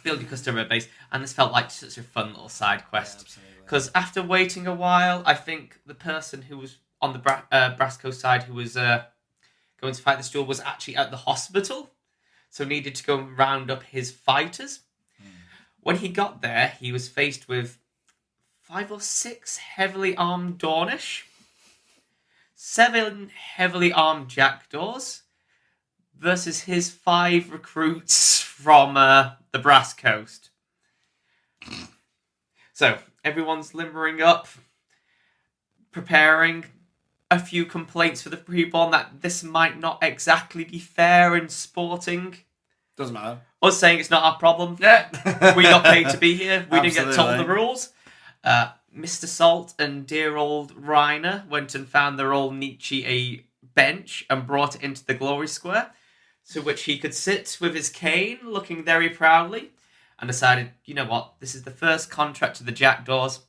A: And this felt like such a fun little side quest. Because after waiting a while, I think the person who was on the Brasco side who was going to fight this duel was actually at the hospital. So needed to go and round up his fighters. When he got there, he was faced with 5 or 6 heavily armed Dornish, 7 heavily armed jackdaws, versus his 5 recruits from the Brass Coast. So, everyone's limbering up, preparing. A few complaints for the pre-born that this might not exactly be fair and sporting. Doesn't matter.
B: Us saying it's not our problem. Yeah, we got paid to be here. We didn't get told the rules. Mr. Salt and dear old Reiner went and found their old Nietzsche a bench and brought it into the glory square, to which he could sit with his cane, looking very proudly, and decided, you know what, this is the first contract to the jackdaws.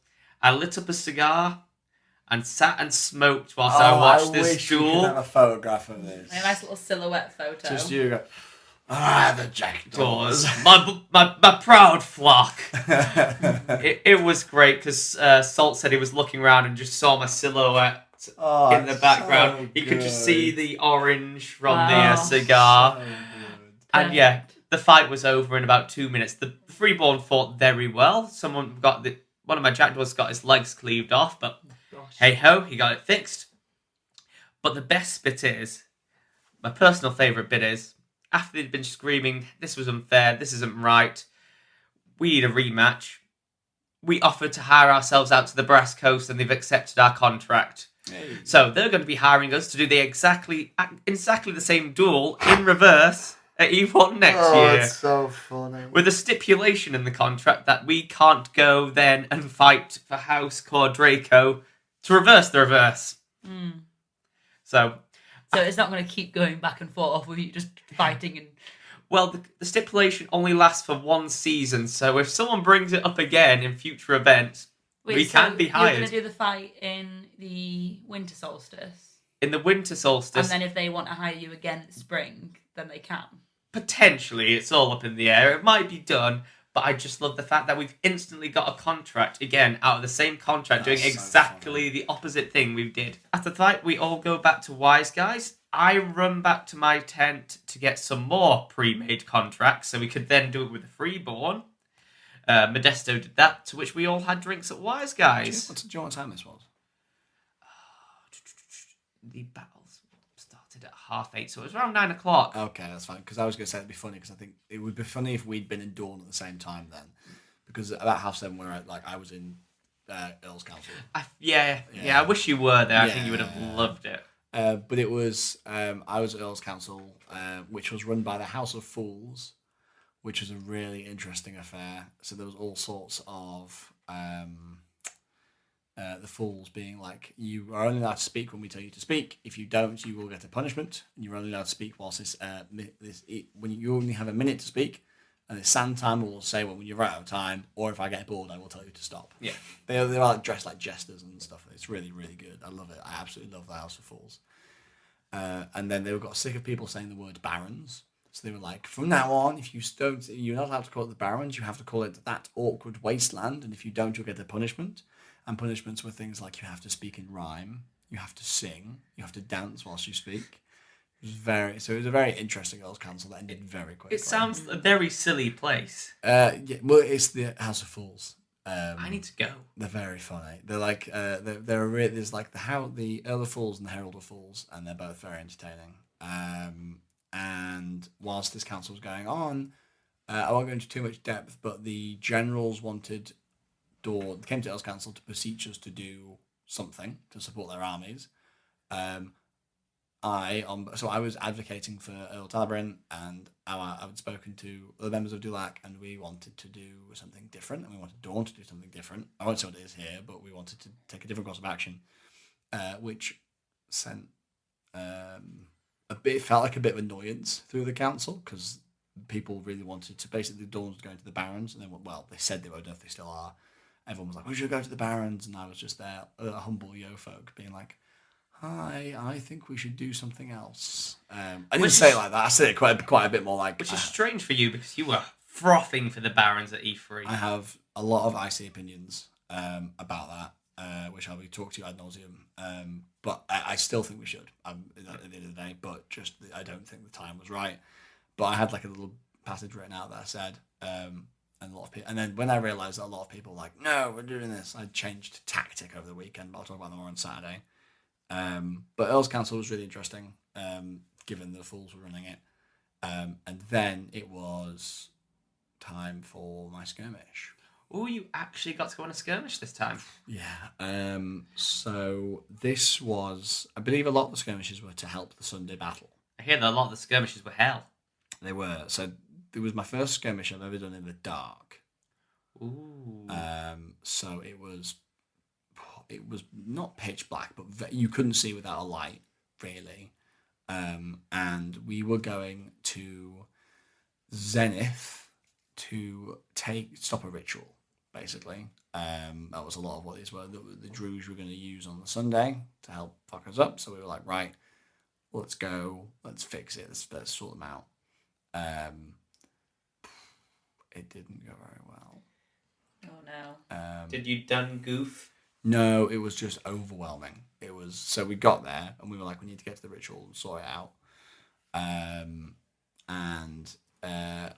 B: I lit up a cigar and sat and smoked whilst I watched this duel.
A: You could have a photograph of this.
C: A nice little silhouette photo.
A: Just you go, the jackdaws.
B: my proud flock. it was great because Salt said he was looking around and just saw my silhouette in the background.
A: So
B: he could just see the orange from the cigar.
A: So
B: and yeah, the fight was over in about 2 minutes. The freeborn fought very well. One of my jackdaws got his legs cleaved off, but hey ho, he got it fixed. But the best bit is, my personal favourite bit is, after they'd been screaming, this was unfair, this isn't right, we need a rematch, we offered to hire ourselves out to the Brass Coast and they've accepted our contract.
A: Hey.
B: So they're going to be hiring us to do the exactly the same duel in reverse at E1 next year.
A: It's so funny.
B: With a stipulation in the contract that we can't go then and fight for House Cordraco to reverse the reverse. So
C: it's not going to keep going back and forth with you just fighting and...
B: Well, the stipulation only lasts for 1 season, so if someone brings it up again in future events, we can be hired.
C: You're going to do the fight in the winter solstice?
B: In the winter solstice.
C: And then if they want to hire you again in spring, then they can?
B: Potentially, it's all up in the air. It might be done, but I just love the fact that we've instantly got a contract, again, out of the same contract, doing exactly the opposite thing we did. After the fight, we all go back to Wise Guys. I run back to my tent to get some more pre-made contracts, so we could then do it with the freeborn. Modesto did that, to which we all had drinks at Wise Guys.
A: Do you know what time this was?
B: The battles started at 8:30, so it was around 9 o'clock.
A: Okay, that's fine. Because I was going to say it'd be funny, because I think it would be funny if we'd been in Dawn at the same time then. Because at about 7:30, I was in Earl's Council.
B: Yeah, I wish you were there. I think you would have loved it.
A: But it was, I was at Earl's Council, which was run by the House of Fools, which was a really interesting affair. So there was all sorts of the fools being like, you are only allowed to speak when we tell you to speak. If you don't, you will get a punishment. And you're only allowed to speak whilst when you only have a minute to speak. And it's sand time, we'll say when you're out of time, or if I get bored, I will tell you to stop.
B: Yeah.
A: They're like dressed like jesters and stuff. It's really, really good. I love it. I absolutely love the House of Fools. And then they got sick of people saying the word barons. So they were like, from now on, if you don't, you're not allowed to call it the Barrens. You have to call it that awkward wasteland. And if you don't, you'll get a punishment. And punishments were things like you have to speak in rhyme, you have to sing, you have to dance whilst you speak. It was a very interesting Earls Council that ended very quickly.
B: It sounds a very silly place.
A: Yeah, well, it's the House of Fools.
B: I need to go.
A: They're very funny. They're like there's like the Earl of Fools and the Herald of Fools, and they're both very entertaining. And whilst this council was going on, I won't go into too much depth, but the generals came to Earl's Council to beseech us to do something to support their armies. I was advocating for Earl Talabrin, and I had spoken to the members of Dulac, and we wanted to do something different, and we wanted Dawn to do something different. I won't say what it is here, but we wanted to take a different course of action, which sent felt like a bit of annoyance through the council, because people really wanted to. Basically, Dawn was going to the Barrens, and they said they were, I don't know if they still are. Everyone was like, we should go to the Barrens, and I was just there, a humble yo-folk, being like, hi, I think we should do something else. I didn't say it like that. I said it quite a bit more like...
B: Which is strange for you, because you were frothing for the Barons at E3.
A: I have a lot of icy opinions about that, which I'll be talking to you ad nauseum. But I still think we should at the end of the day, but just I don't think the time was right. But I had like a little passage written out that I said... and a lot of people, and then when I realised that a lot of people were like, no, we're doing this, I changed tactic over the weekend, but I'll talk about them more on Saturday. But Earl's Council was really interesting, given the Fools were running it. And then it was time for my skirmish.
B: Oh, you actually got to go on a skirmish this time.
A: Yeah. So this was, I believe a lot of the skirmishes were to help the Sunday battle.
B: I hear that a lot of the skirmishes were hell.
A: They were. So it was my first skirmish I've ever done in the dark.
B: Ooh.
A: So it was not pitch black, but you couldn't see without a light, really. And we were going to Zenith to stop a ritual, basically. That was a lot of what these were. The Druze were going to use on the Sunday to help fuck us up. So we were like, right, let's go, let's fix it, let's sort them out. It didn't go very well.
C: Oh no.
B: Did you done goof?
A: No, it was just overwhelming. So we got there and we were like, we need to get to the ritual and sort it out. And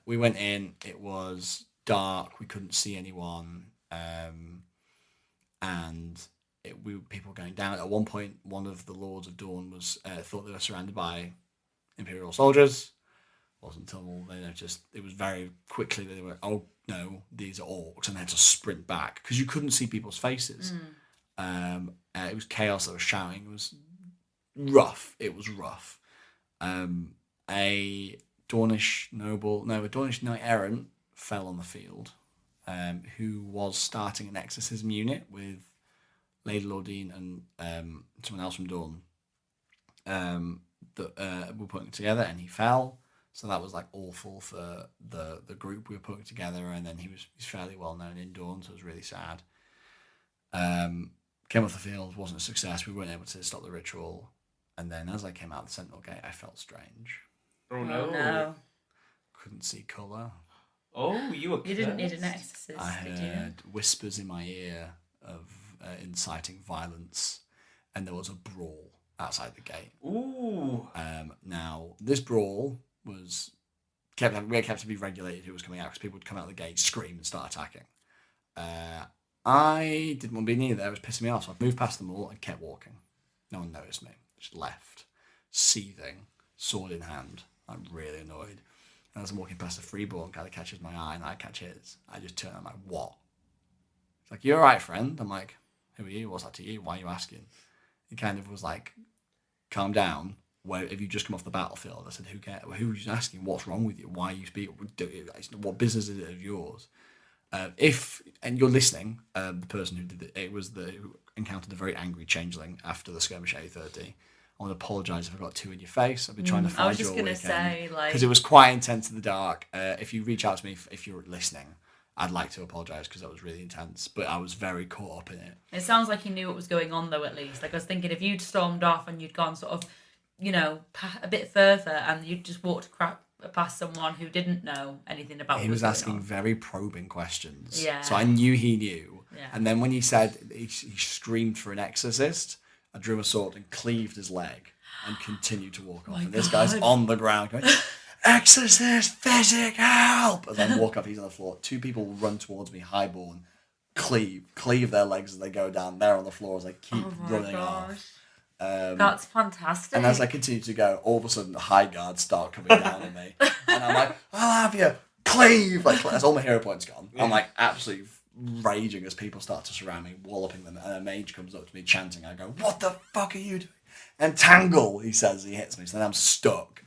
A: we went in, it was dark, we couldn't see anyone. And people going down. At one point, one of the Lords of Dawn thought they were surrounded by Imperial soldiers. Wasn't until they noticed, it was very quickly that they were, oh no, these are orcs, and they had to sprint back because you couldn't see people's faces. It was chaos. That was shouting. It was rough. A Dornish knight errant fell on the field, who was starting an exorcism unit with Lady Lordine and someone else from Dawn that were putting together, and he fell. So that was like awful for the group we were putting together, and then he's fairly well known in Dawn, so it was really sad. Came off the field, wasn't a success. We weren't able to stop the ritual, and then as I came out the Sentinel Gate, I felt strange.
B: Oh no!
A: Couldn't see colour.
B: Oh, you were.
C: You didn't need an exorcist.
A: I heard whispers in my ear of inciting violence, and there was a brawl outside the gate.
B: Ooh.
A: Now this brawl was kept to be regulated who was coming out, because people would come out of the gate, scream, and start attacking. I didn't want to be near there. It was pissing me off, so I moved past them all and kept walking. No one noticed me. Just left, seething, sword in hand. I'm really annoyed. And as I'm walking past the freeborn, kind of catches my eye, and I catch his. I just turn. I'm like, what? He's like, you all right, friend? I'm like, who are you? What's that to you? Why are you asking? He kind of was like, calm down. Where have you just come off the battlefield? I said, who cares? Who's asking? What's wrong with you? Why are you speaking? What business is it of yours? And you're listening, the person who did it was who encountered a very angry changeling after the skirmish at 8:30. I want to apologise if I got two in your face. I've been trying to find you all weekend. I was just going to say, because it was quite intense in the dark. If you reach out to me, if you're listening, I'd like to apologise because that was really intense. But I was very caught up in it.
C: It sounds like you knew what was going on, though, at least. Like, I was thinking, if you'd stormed off and you'd gone sort of, a bit further and you'd just walked past someone who didn't know anything about.
A: He
C: what
A: was
C: going
A: asking
C: on.
A: very probing questions.
C: Yeah.
A: So I knew he knew.
C: Yeah.
A: And then when he said he screamed for an exorcist, I drew my sword and cleaved his leg and continued to walk off. And this guy's on the ground going, "Exorcist, physic, help!" As I walk up, he's on the floor. 2 people run towards me, highborn, cleave their legs as they go down. They're on the floor as I keep running off.
C: That's fantastic.
A: And as I continue to go, all of a sudden, the high guards start coming down on me. And I'm like, "I'll have you, cleave!" Like, as all my hero points gone. I'm like, absolutely raging as people start to surround me, walloping them. And a mage comes up to me chanting. I go, "What the fuck are you doing?" Entangle, he says. He hits me. So then I'm stuck,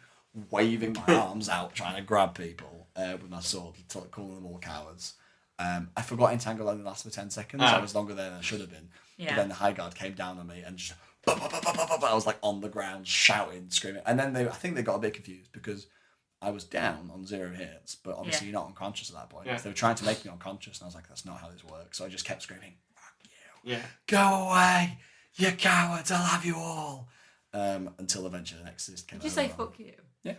A: waving my arms out, trying to grab people with my sword, calling them all cowards. I forgot Entangle only lasted for 10 seconds. I was longer than I should have been.
C: Yeah.
A: But then the high guard came down on me and just... I was like on the ground, shouting, screaming. And then I think they got a bit confused because I was down on 0 hits, but obviously you're not unconscious at that point.
B: Yeah.
A: So they were trying to make me unconscious, and I was like, that's not how this works. So I just kept screaming, "Fuck you.
B: Yeah.
A: Go away, you cowards, I'll have you all." Until eventually the exorcist came
C: Did you say
A: over.
C: "fuck you"?
A: Yeah.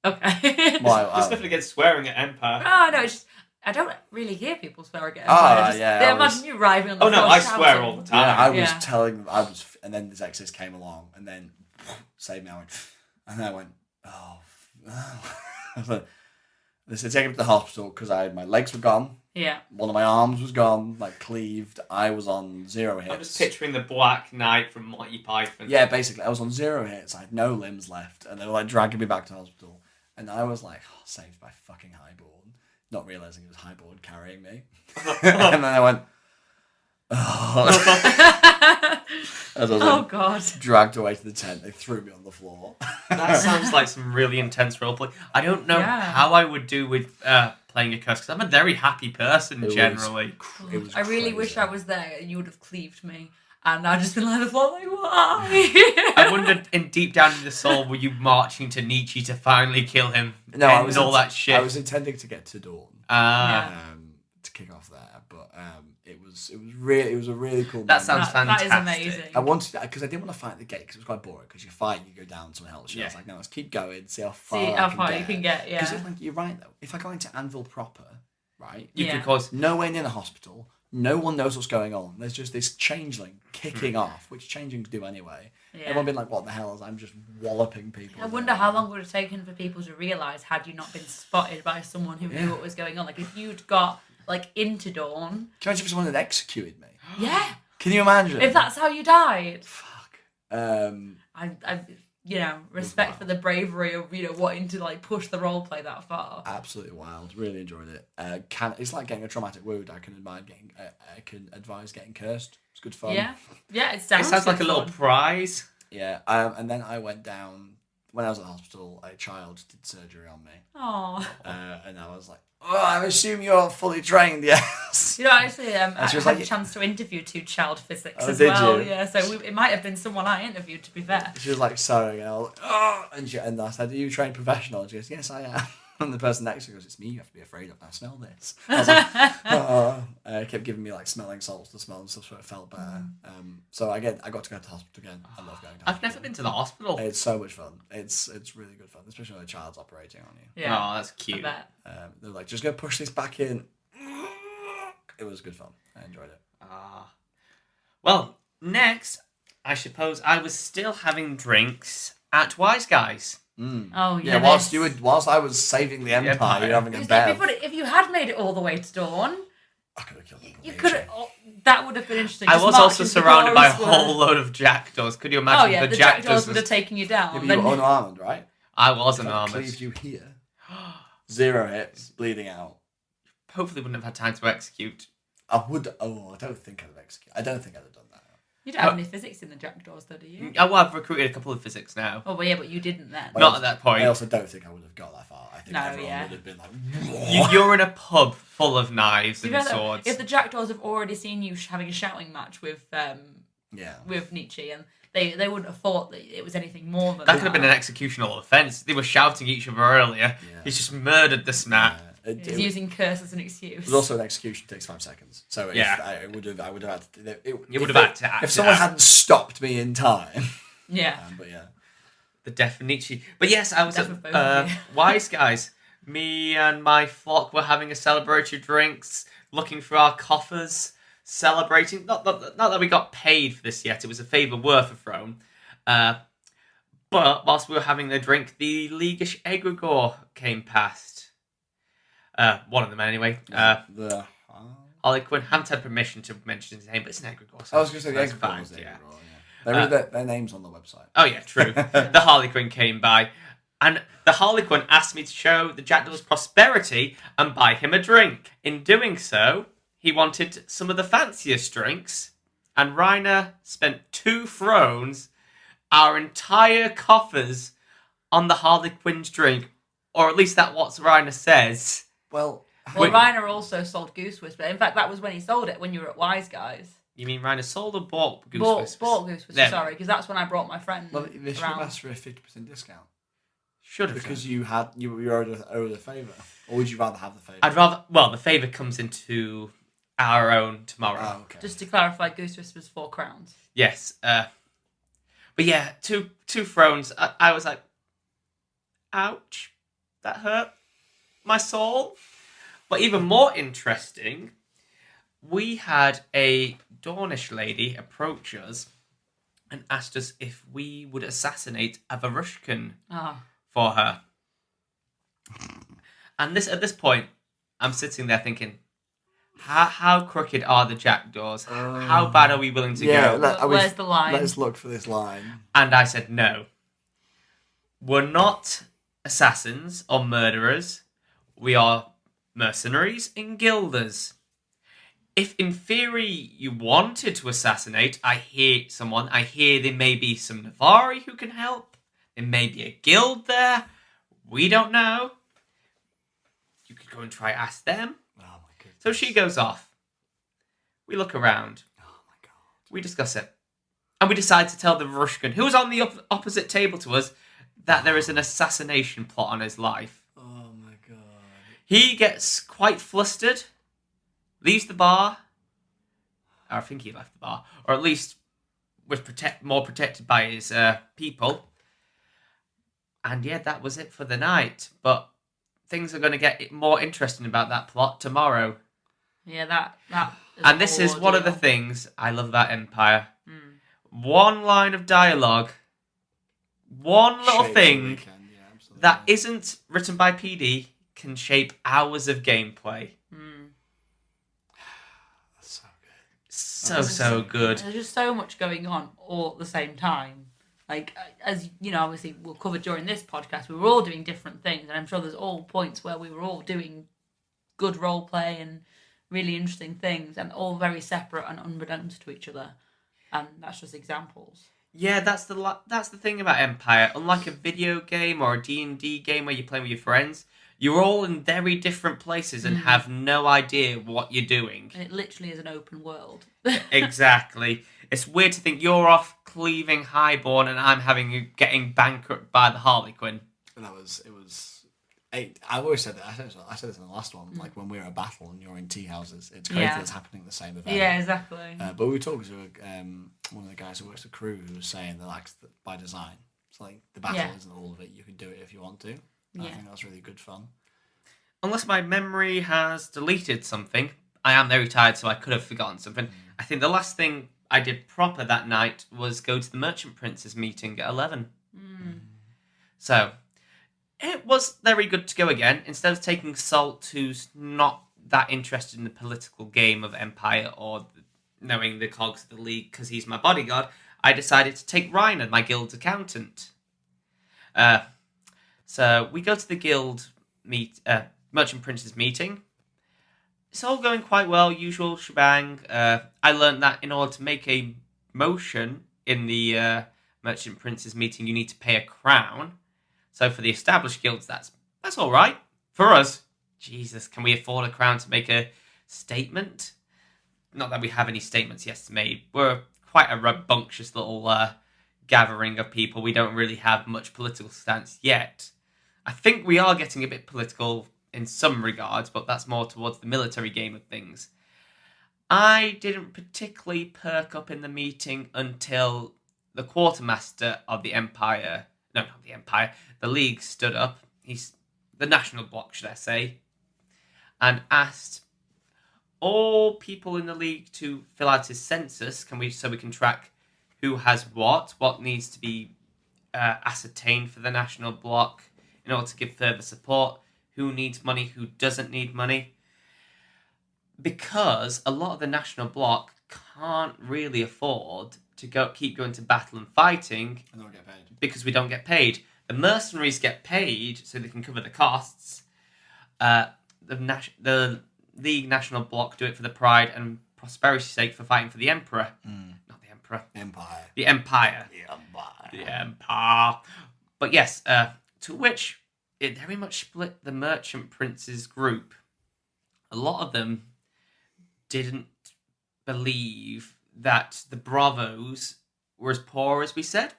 C: Okay.
A: Well,
B: There's nothing against swearing at Empire.
C: Oh no, it's just I don't really hear people swear again.
A: I
C: Imagine
A: was-
C: you arriving on the
B: Oh no,
C: floor
B: I
C: shouting.
B: swear all the time.
A: Yeah, I was
C: Yeah.
A: telling, and then this exorcist came along, and then saved me. I went, and then I went, "Oh." I was like, they said take him to the hospital because my legs were gone,
C: Yeah.
A: one of my arms was gone, like cleaved. I was on 0 hits.
B: I'm just picturing the Black Knight from Monty Python.
A: Yeah, basically, I was on 0 hits. I had no limbs left, and they were like dragging me back to the hospital, and I was like, saved by fucking Highborn, not realizing it was Highborn carrying me, and then I went, oh. As I was
C: Oh
A: like,
C: god.
A: dragged away to the tent, they threw me on the floor.
B: That sounds like some really intense roleplay. I don't know
C: Yeah.
B: how I would do with playing a curse because I'm a very happy person generally.
A: It was
C: I really wish
A: crazy.
C: I was there and you would have cleaved me. And I'd just been like the floor, like, why?
B: I wondered, in deep down in the soul, were you marching to Nietzsche to finally kill him?
A: No, I
B: End
A: was
B: all that shit.
A: I was intending to get to Dawn to kick off there, but it was a really cool.
B: That
A: moment.
B: sounds
C: That is
B: fantastic.
C: amazing.
A: I wanted because I didn't want to fight the gate because it was quite boring. Because you fight, you go down, someone helps you. I was
B: Yeah.
A: like, no, let's keep going, see how far.
C: See how far you can get, yeah.
A: Because like, you're right though. If I go into Anvil proper, right,
B: You
C: Yeah.
B: could cause.
A: nowhere near the hospital, no one knows what's going on. There's just this changeling kicking off, which changelings do anyway.
C: Yeah.
A: Everyone been like, what the hell? I'm just walloping people.
C: I wonder how long it would have taken for people to realise had you not been spotted by someone who knew what was going on. Like if you'd got like into Dawn.
A: Can you imagine if someone had executed me?
C: Yeah.
A: Can you imagine?
C: If that's how you died.
A: Fuck.
C: I respect for the bravery of, wanting to like push the role play that far.
A: Absolutely wild. Really enjoyed it. It's like getting a traumatic wound. I can advise getting cursed. It's good fun.
C: Yeah. Yeah, it
B: It
C: sounds
B: sounds like a
C: good
B: little
C: fun.
A: Oh,
B: prize.
A: Yeah. And then I went down when I was at the hospital. A child did surgery on me,
C: Aw.
A: and I was like, "Oh, I assume you're fully trained, yes."
C: Actually, I
A: she was
C: had
A: like-
C: a chance to interview 2 child physics
A: Oh,
C: as
A: did
C: well.
A: you?
C: Yeah, so it might have been someone I interviewed, to be fair.
A: She was like sewing, and I was like, "Oh," and I said, "Are you trained professional?" And she goes, "Yes, I am." And the person next to her goes, "It's me you have to be afraid of. Now smell this." I was like, "Oh." Kept giving me like smelling salts to smell and stuff, so it felt better. So I got to go to the hospital again. I love going to
B: I've
A: hospital.
B: never been to the hospital.
A: It's so much fun. It's really good fun, especially when a child's operating on you.
C: Yeah,
B: Oh, that's
C: I
B: cute.
C: bet.
A: They're like, "Just go push this back in." It was good fun. I enjoyed it.
B: Well, next, I suppose I was still having drinks at Wise Guys.
C: Oh,
A: Yeah, whilst I was saving the empire, you're having a bev.
C: If you had made it all the way to Dawn,
A: I could have killed them.
C: you could have. That would have been interesting.
B: I
C: Just
B: was
C: march
B: also
C: into
B: surrounded by a
C: Glory Square.
B: whole load of jackdaws. Could you
C: Oh
B: imagine
C: yeah, the
B: jackdaws
C: jackdaws would
B: was...
C: have taken you down.
A: Yeah, but
C: Then-
A: you were unarmed, right?
B: I was
A: If
B: an
A: I
B: armor.
A: cleaved you here. 0 hits, bleeding out.
B: Hopefully wouldn't have had time to execute.
A: I would. Oh, I don't think I'd have executed. I don't think I'd have done that.
C: You don't have any physics in the jackdaws, though, do you?
B: Well, I've recruited a couple of physics now.
C: Oh, well, yeah, but you didn't then.
B: Not at that point.
A: I also don't think I would have got that far. I think
C: No,
A: everyone
C: yeah.
A: would have been like,
B: You're in a pub full of knives
C: To be
B: and
C: fair, though,
B: swords.
C: if the jackdaws have already seen you having a shouting match with
A: yeah.
C: Nietzsche, and they wouldn't have thought that it was anything more than
B: That could have been an executional offence. They were shouting at each other earlier.
A: Yeah.
B: He's just murdered the snap.
C: He's using curse as an excuse.
A: It was also an execution takes 5 seconds. So if
B: Yeah.
A: I would have had to.
B: You would have had to act
A: If someone
B: it out.
A: hadn't stopped me in time.
C: Yeah.
A: But yeah.
B: The death of Nietzsche. But yes, I was
C: Death of both of you.
B: Wise Guys. Me and my flock were having a celebratory drinks, looking through our coffers, celebrating. Not that we got paid for this yet. It was a favour worth a throne. But whilst we were having the drink, the Leaguish egregore came past. One of them, anyway. Harlequin. Haven't had permission to mention his name, but it's an egregore. So
A: I was going to say the
B: that's
A: egregore
B: fine,
A: was the
B: yeah.
A: egregore, yeah. Their name's on the website.
B: Oh, yeah, true. The Harlequin came by. And the Harlequin asked me to show the Jackdaw's prosperity and buy him a drink. In doing so, he wanted some of the fanciest drinks. And Reiner spent 2 thrones, our entire coffers, on the Harlequin's drink. Or at least that's what Reiner says.
A: Well,
C: Reiner also sold Goose Whisper. In fact, that was when he sold it, when you were at Wise Guys.
B: You mean Reiner sold or bought Goose Whispers?
C: Bought Goose Whisper, sorry, because that's when I brought my friend
A: they should have
C: around.
A: asked for a 50% discount.
B: Should have.
A: Because you owed a favour. Or would you rather have the favour?
B: I'd rather... Well, the favour comes into our own tomorrow.
A: Oh, okay.
C: Just to clarify, Goose Whisper's 4 crowns.
B: Yes. But yeah, two thrones. I was like, ouch. That hurt my soul. But even more interesting, we had a Dornish lady approach us and asked us if we would assassinate a Varushkin for her. And at this point, I'm sitting there thinking, how crooked are the jackdaws? How bad are we willing to go?
C: Where's the line?
A: Let's look for this line.
B: And I said, no. We're not assassins or murderers. We are mercenaries and gilders. If in theory you wanted to assassinate, I hear there may be some Navari who can help. There may be a guild there. We don't know. You could go and try ask them.
A: Oh my goodness.
B: So she goes off. We look around.
A: Oh my god.
B: We discuss it. And we decide to tell the Varushkin, who was on the opposite table to us, that there is an assassination plot on his life.
A: Oh my god.
B: He gets quite flustered, leaves the bar. I think he left the bar. Or at least was more protected by his people. And yeah, that was it for the night. But things are going to get more interesting about that plot tomorrow.
C: Yeah, that.
B: And this is one of the things I love about Empire. One line of dialogue, one little
A: Shapes
B: thing
A: the weekend, yeah, absolutely.
B: that isn't written by PD can shape hours of gameplay.
A: That's so good.
B: So good.
C: There's just so much going on all at the same time. Like, as you know, obviously we'll cover during this podcast, we were all doing different things, and I'm sure there's all points where we were all doing good role play and really interesting things, and all very separate and unbeknownst to each other. And that's just examples.
B: Yeah, that's the thing about Empire. Unlike a video game or a D&D game where you're playing with your friends, you're all in very different places and have no idea what you're doing.
C: And it literally is an open world.
B: Exactly. It's weird to think you're off cleaving Highborn and I'm getting bankrupt by the Harlequin.
A: And it was. I always said that. I said this in the last one. Like when we're at battle and you're in tea houses, it's crazy that it's happening at the same event.
C: Yeah, exactly.
A: But we were talking to one of the guys who works the crew who was saying that like by design, it's like the battle isn't all of it. You can do it if you want to. I think that's really good fun.
B: Unless my memory has deleted something, I am very tired, so I could have forgotten something. I think the last thing I did proper that night was go to the Merchant Prince's meeting at 11. So it was very good to go again. Instead of taking Salt, who's not that interested in the political game of Empire or knowing the cogs of the League because he's my bodyguard, I decided to take Reiner, my guild's accountant. So we go to the guild Merchant Prince's meeting. It's all going quite well, usual shebang. I learned that in order to make a motion in the Merchant Prince's meeting, you need to pay a crown. So for the established guilds, that's all right. For us, Jesus, can we afford a crown to make a statement? Not that we have any statements yet made. We're quite a rambunctious little gathering of people. We don't really have much political stance yet. I think we are getting a bit political in some regards, but that's more towards the military game of things. I didn't particularly perk up in the meeting until the quartermaster of the Empire, no, not the Empire, the League stood up, the National Bloc, should I say, and asked all people in the League to fill out his census, so we can track who has what needs to be ascertained for the National Bloc in order to give further support, who needs money, who doesn't need money. Because a lot of the National Bloc can't really afford to keep going to battle and fighting.
A: And don't get paid.
B: Because we don't get paid. The mercenaries get paid so they can cover the costs. The League National Bloc do it for the pride and prosperity's sake for fighting for the Emperor. Not the Emperor.
A: Empire.
B: The Empire. The Empire. But yes, to which it very much split the merchant princes group. A lot of them didn't believe that the bravos were as poor as we said.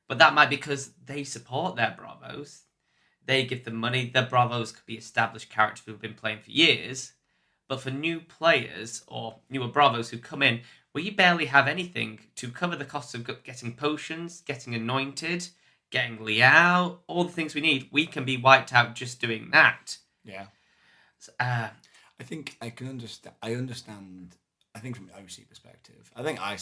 B: But that might be because they support their bravos. They give them money. Their bravos could be established characters who've been playing for years. But for new players or newer bravos who come in, we barely have anything to cover the costs of getting potions, getting anointed, getting Liao, all the things we need. We can be wiped out just doing that.
A: Yeah.
B: I
A: think I can understand. I understand. I think from OC perspective, I think I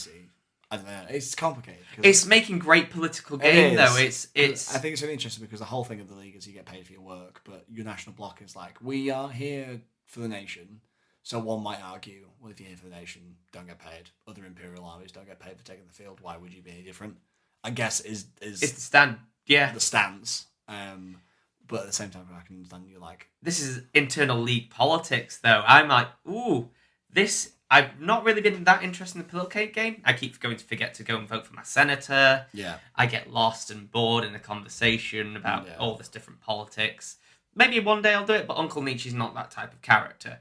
A: don't know. It's complicated.
B: It's making great political game though. It's.
A: I think it's really interesting because the whole thing of the League is you get paid for your work, but your National Bloc is like, we are here for the nation. So one might argue, well, if you're here for the nation, don't get paid. Other imperial armies don't get paid for taking the field. Why would you be any different? I guess is
B: it's the stand. Yeah,
A: the stance. But at the same time, I can understand you're like,
B: this is internal League politics, though. I'm like, ooh, this. I've not really been that interested in the political game. I keep going to forget to go and vote for my senator.
A: Yeah.
B: I get lost and bored in the conversation about all this different politics. Maybe one day I'll do it, but Uncle Nietzsche's not that type of character.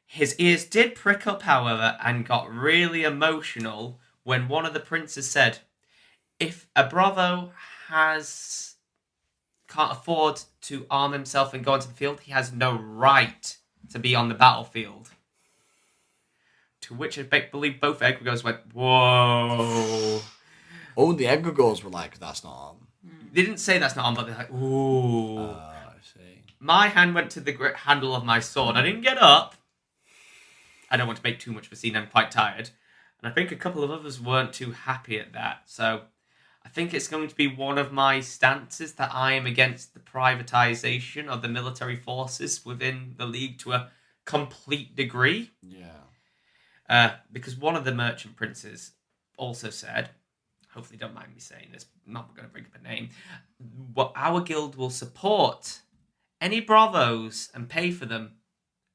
B: His ears did prick up, however, and got really emotional when one of the princes said, if a bravo can't afford to arm himself and go onto the field, he has no right to be on the battlefield. To which I believe both egregores went, whoa.
A: Oh, the egregores were like, that's not on.
B: They didn't say that's not on, but they're like, ooh.
A: I see.
B: My hand went to the handle of my sword. I didn't get up. I don't want to make too much of a scene. I'm quite tired. And I think a couple of others weren't too happy at that. So I think it's going to be one of my stances that I am against the privatization of the military forces within the League to a complete degree.
A: Yeah.
B: Because one of the merchant princes also said, hopefully don't mind me saying this, I'm not going to bring up a name, our guild will support any bravos and pay for them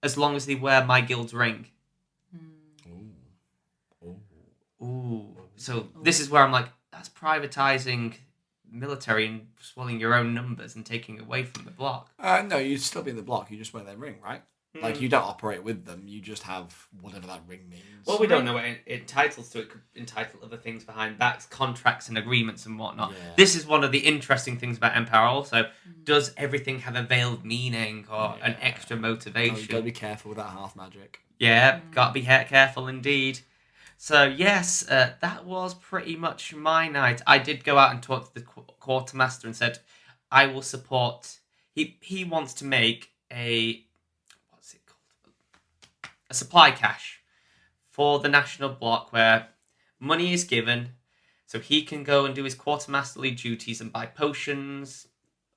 B: as long as they wear my guild's ring. Ooh. So this is where I'm like, that's privatizing military and swallowing your own numbers and taking away from the block.
A: No, you'd still be in the block. You just wear their ring, right? Like, you don't operate with them. You just have whatever that ring means.
B: Well, we don't know what it entitles to. It could entitle other things behind backs, contracts and agreements and whatnot. Yeah. This is one of the interesting things about Empire also. Does everything have a veiled meaning or an extra motivation?
A: You've got to be careful with that half magic.
B: Yeah, got to be careful indeed. So, yes, that was pretty much my night. I did go out and talk to the quartermaster and said, I will support... He wants to make a supply cache for the National Bloc where money is given so he can go and do his quartermasterly duties and buy potions,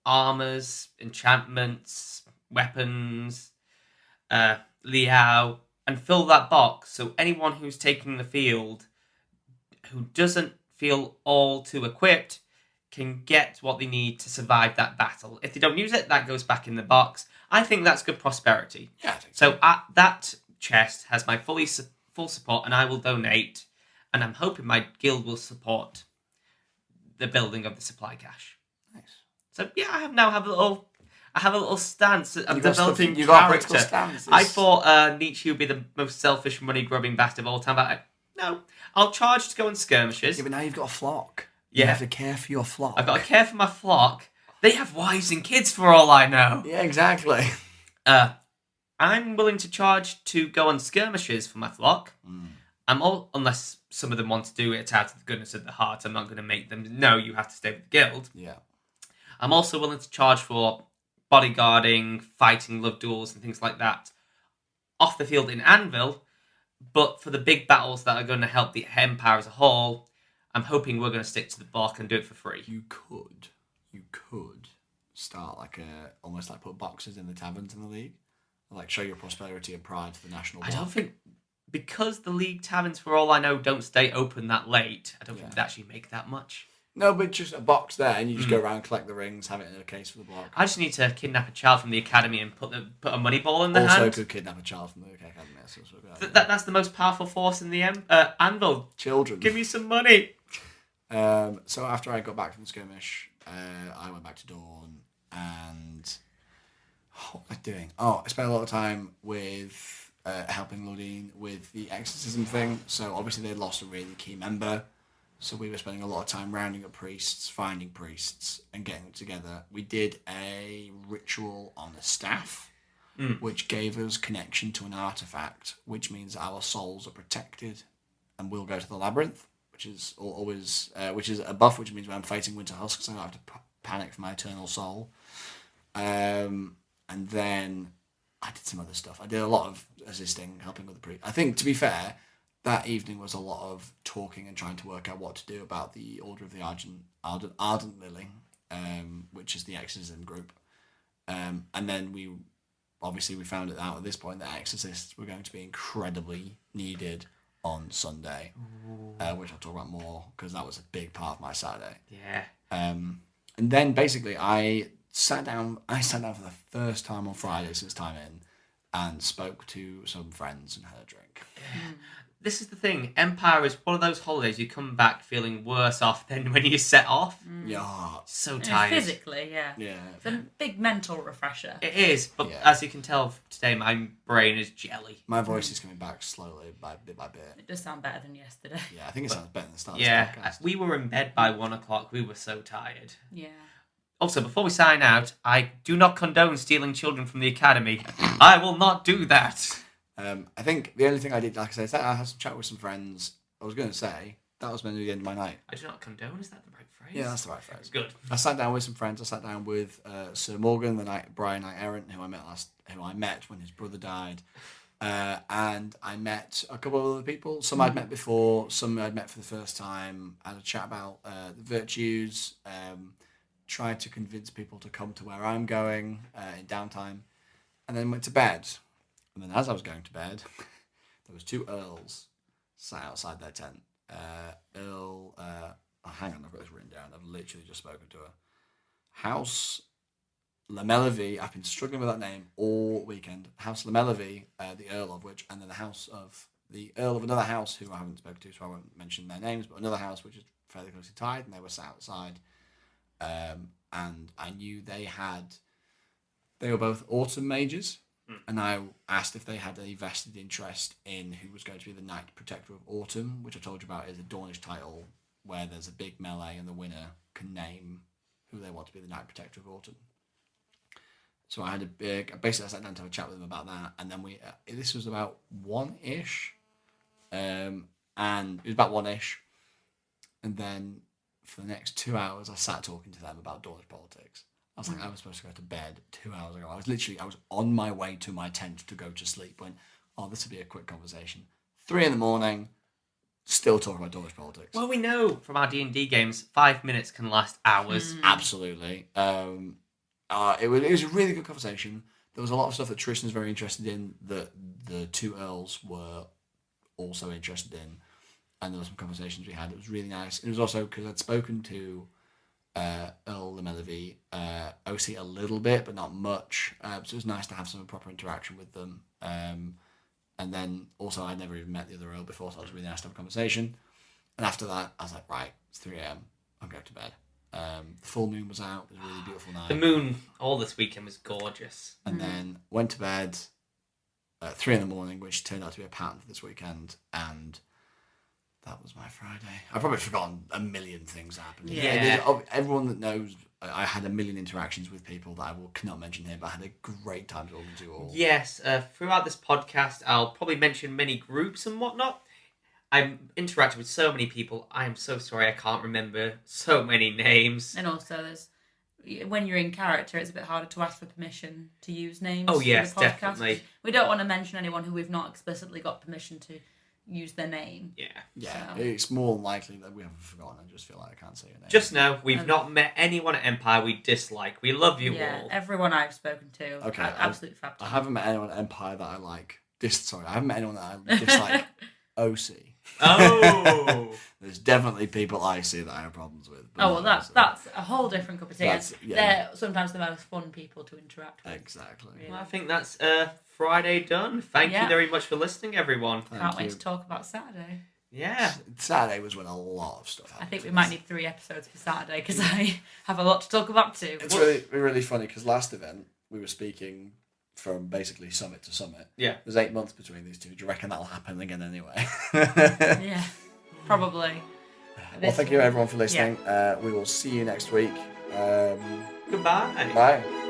B: armors, enchantments, weapons, Liao, and fill that box so anyone who's taking the field who doesn't feel all too equipped can get what they need to survive that battle. If they don't use it, that goes back in the box. I think that's good prosperity.
A: Yeah, I think
B: so. That chest has my full support, and I will donate. And I'm hoping my guild will support the building of the supply cache.
A: Nice.
B: So yeah, I have a little stance of developing
A: you got
B: character.
A: Stances.
B: I thought Nietzsche would be the most selfish, money-grubbing bastard of all time, but no, I'll charge to go on skirmishes.
A: Yeah, but now you've got a flock.
B: Yeah.
A: You have to care for your flock.
B: I've got to care for my flock. They have wives and kids for all I know.
A: Yeah, exactly.
B: I'm willing to charge to go on skirmishes for my flock. Unless some of them want to do it out of the goodness of their heart, I'm not going to make them, no, you have to stay with the guild.
A: Yeah.
B: I'm also willing to charge for bodyguarding, fighting love duels and things like that off the field in Anvil, but for the big battles that are going to help the Empire as a whole, I'm hoping we're going to stick to the block and do it for free.
A: You could start almost like put boxes in the taverns in the league, like show your prosperity and pride to the national block.
B: I don't think, because the league taverns, for all I know, don't stay open that late, I don't think they actually make that much.
A: No, but just a box there, and you just go around, collect the rings, have it in a case for the block.
B: I just need to kidnap a child from the academy and put a money ball in their
A: Also,
B: hand.
A: could kidnap a child from the academy.
B: That's the most powerful force in the Anvil.
A: Children.
B: Give me some money.
A: So after I got back from the skirmish, I went back to Dawn, and what was I doing? I spent a lot of time with helping Lodine with the exorcism thing. So obviously they lost a really key member. So we were spending a lot of time rounding up priests, finding priests, and getting them together. We did a ritual on the staff, which gave us connection to an artifact, which means our souls are protected, and we'll go to the labyrinth, which is always which is a buff, which means when I'm fighting Winter Husks, I don't have to panic for my eternal soul. And then I did some other stuff. I did a lot of assisting, helping with the priest. I think, to be fair, that evening was a lot of talking and trying to work out what to do about the Order of the Ardent Lily, which is the exorcism group. And then we found it out at this point that exorcists were going to be incredibly needed on Sunday, which I'll talk about more because that was a big part of my Saturday.
B: Yeah.
A: And then basically I sat down for the first time on Friday since time in and spoke to some friends and had a drink.
B: This is the thing. Empire is one of those holidays you come back feeling worse off than when you set off.
A: Yeah.
B: So tired.
C: Physically, yeah.
A: Yeah.
C: It's a big mental refresher.
B: It is, but as you can tell today, my brain is jelly.
A: My voice is coming back slowly, bit by bit.
C: It does sound better than yesterday.
A: Yeah, I think it sounds better than the start
B: Yeah,
A: of this podcast.
B: we were in bed by 1 o'clock. We were so tired.
C: Yeah.
B: Also, before we sign out, I do not condone stealing children from the academy. I will not do that.
A: I think the only thing I did, like I said, I had some chat with some friends. I was going to say, that was mainly the end of my night.
B: I do not condone, is that the right phrase?
A: Yeah, that's the right phrase.
B: Good.
A: I sat down with some friends. I sat down with Sir Morgan, Brian Knight Errant, who I met when his brother died. And I met a couple of other people. Some I'd met before, some I'd met for the first time. I had a chat about the virtues, tried to convince people to come to where I'm going in downtime, and then went to bed. And then as I was going to bed, there was 2 earls sat outside their tent. Hang on, I've got this written down. I've literally just spoken to her. House Lamelavie, I've been struggling with that name all weekend. House Lamelavie, the Earl of which, and then the Earl of another house who I haven't spoken to, so I won't mention their names, but another house which is fairly closely tied, and they were sat outside. And I knew they were both autumn mages. And I asked if they had any vested interest in who was going to be the Knight Protector of Autumn, which I told you about is a Dornish title where there's a big melee and the winner can name who they want to be the Knight Protector of Autumn. So I had basically I sat down to have a chat with them about that, and then this was about 1-ish, and it was about 1-ish, and then for the next 2 hours I sat talking to them about Dornish politics. I was like, I was supposed to go to bed 2 hours ago. I was on my way to my tent to go to sleep when, this would be a quick conversation. 3 a.m, still talking about Dornish politics.
B: Well, we know from our D&D games, 5 minutes can last hours.
A: Absolutely. It was a really good conversation. There was a lot of stuff that Tristan's very interested in that the 2 earls were also interested in. And there were some conversations we had. It was really nice. It was also because I'd spoken to Earl Lamelavie, OC a little bit, but not much. So it was nice to have some proper interaction with them. And then also I'd never even met the other Earl before, so it was really nice to have a conversation. And after that, I was like, right, it's 3 a.m. I'm going to bed. The full moon was out. It was a really beautiful night.
B: The moon all this weekend was gorgeous.
A: And then went to bed at 3 a.m, which turned out to be a pattern for this weekend. And that was my Friday. I've probably forgotten a million things happening.
B: Yeah.
A: Everyone that knows, I had a million interactions with people that I cannot mention here, but I had a great time talking to you all.
B: Yes, throughout this podcast, I'll probably mention many groups and whatnot. I'm interacted with so many people. I am so sorry I can't remember so many names.
C: And also, when you're in character, it's a bit harder to ask for permission to use names.
B: Oh,
C: for
B: yes,
C: the podcast.
B: definitely.
C: We don't want to mention anyone who we've not explicitly got permission to use their name.
A: Yeah,
C: So.
A: it's more likely that we haven't forgotten and just feel like I can't say your name.
B: Just know, we've not met anyone at Empire we dislike. We love you all.
C: Everyone I've spoken to.
A: Okay,
C: Absolutely fab.
A: I haven't met anyone at Empire that I like. I haven't met anyone that I dislike. OC.
B: Oh!
A: There's definitely people I see that I have problems with. But
C: Oh, well, that's a whole different cup of tea. They're sometimes the most fun people to interact with.
A: Exactly.
C: Really.
B: Well, I think that's Friday done. Thank you very much for listening, everyone.
C: Can't wait to talk about Saturday.
B: Yeah.
A: Saturday was when a lot of stuff happened.
C: I think we might need 3 episodes for Saturday because I have a lot to talk about too.
A: It's really funny because last event we were speaking from basically summit to summit.
B: Yeah.
A: There's 8 months between these two. Do you reckon that'll happen again anyway?
C: Yeah, probably.
A: Well, thank you everyone for listening. We will see you next week.
B: Goodbye.
A: Bye.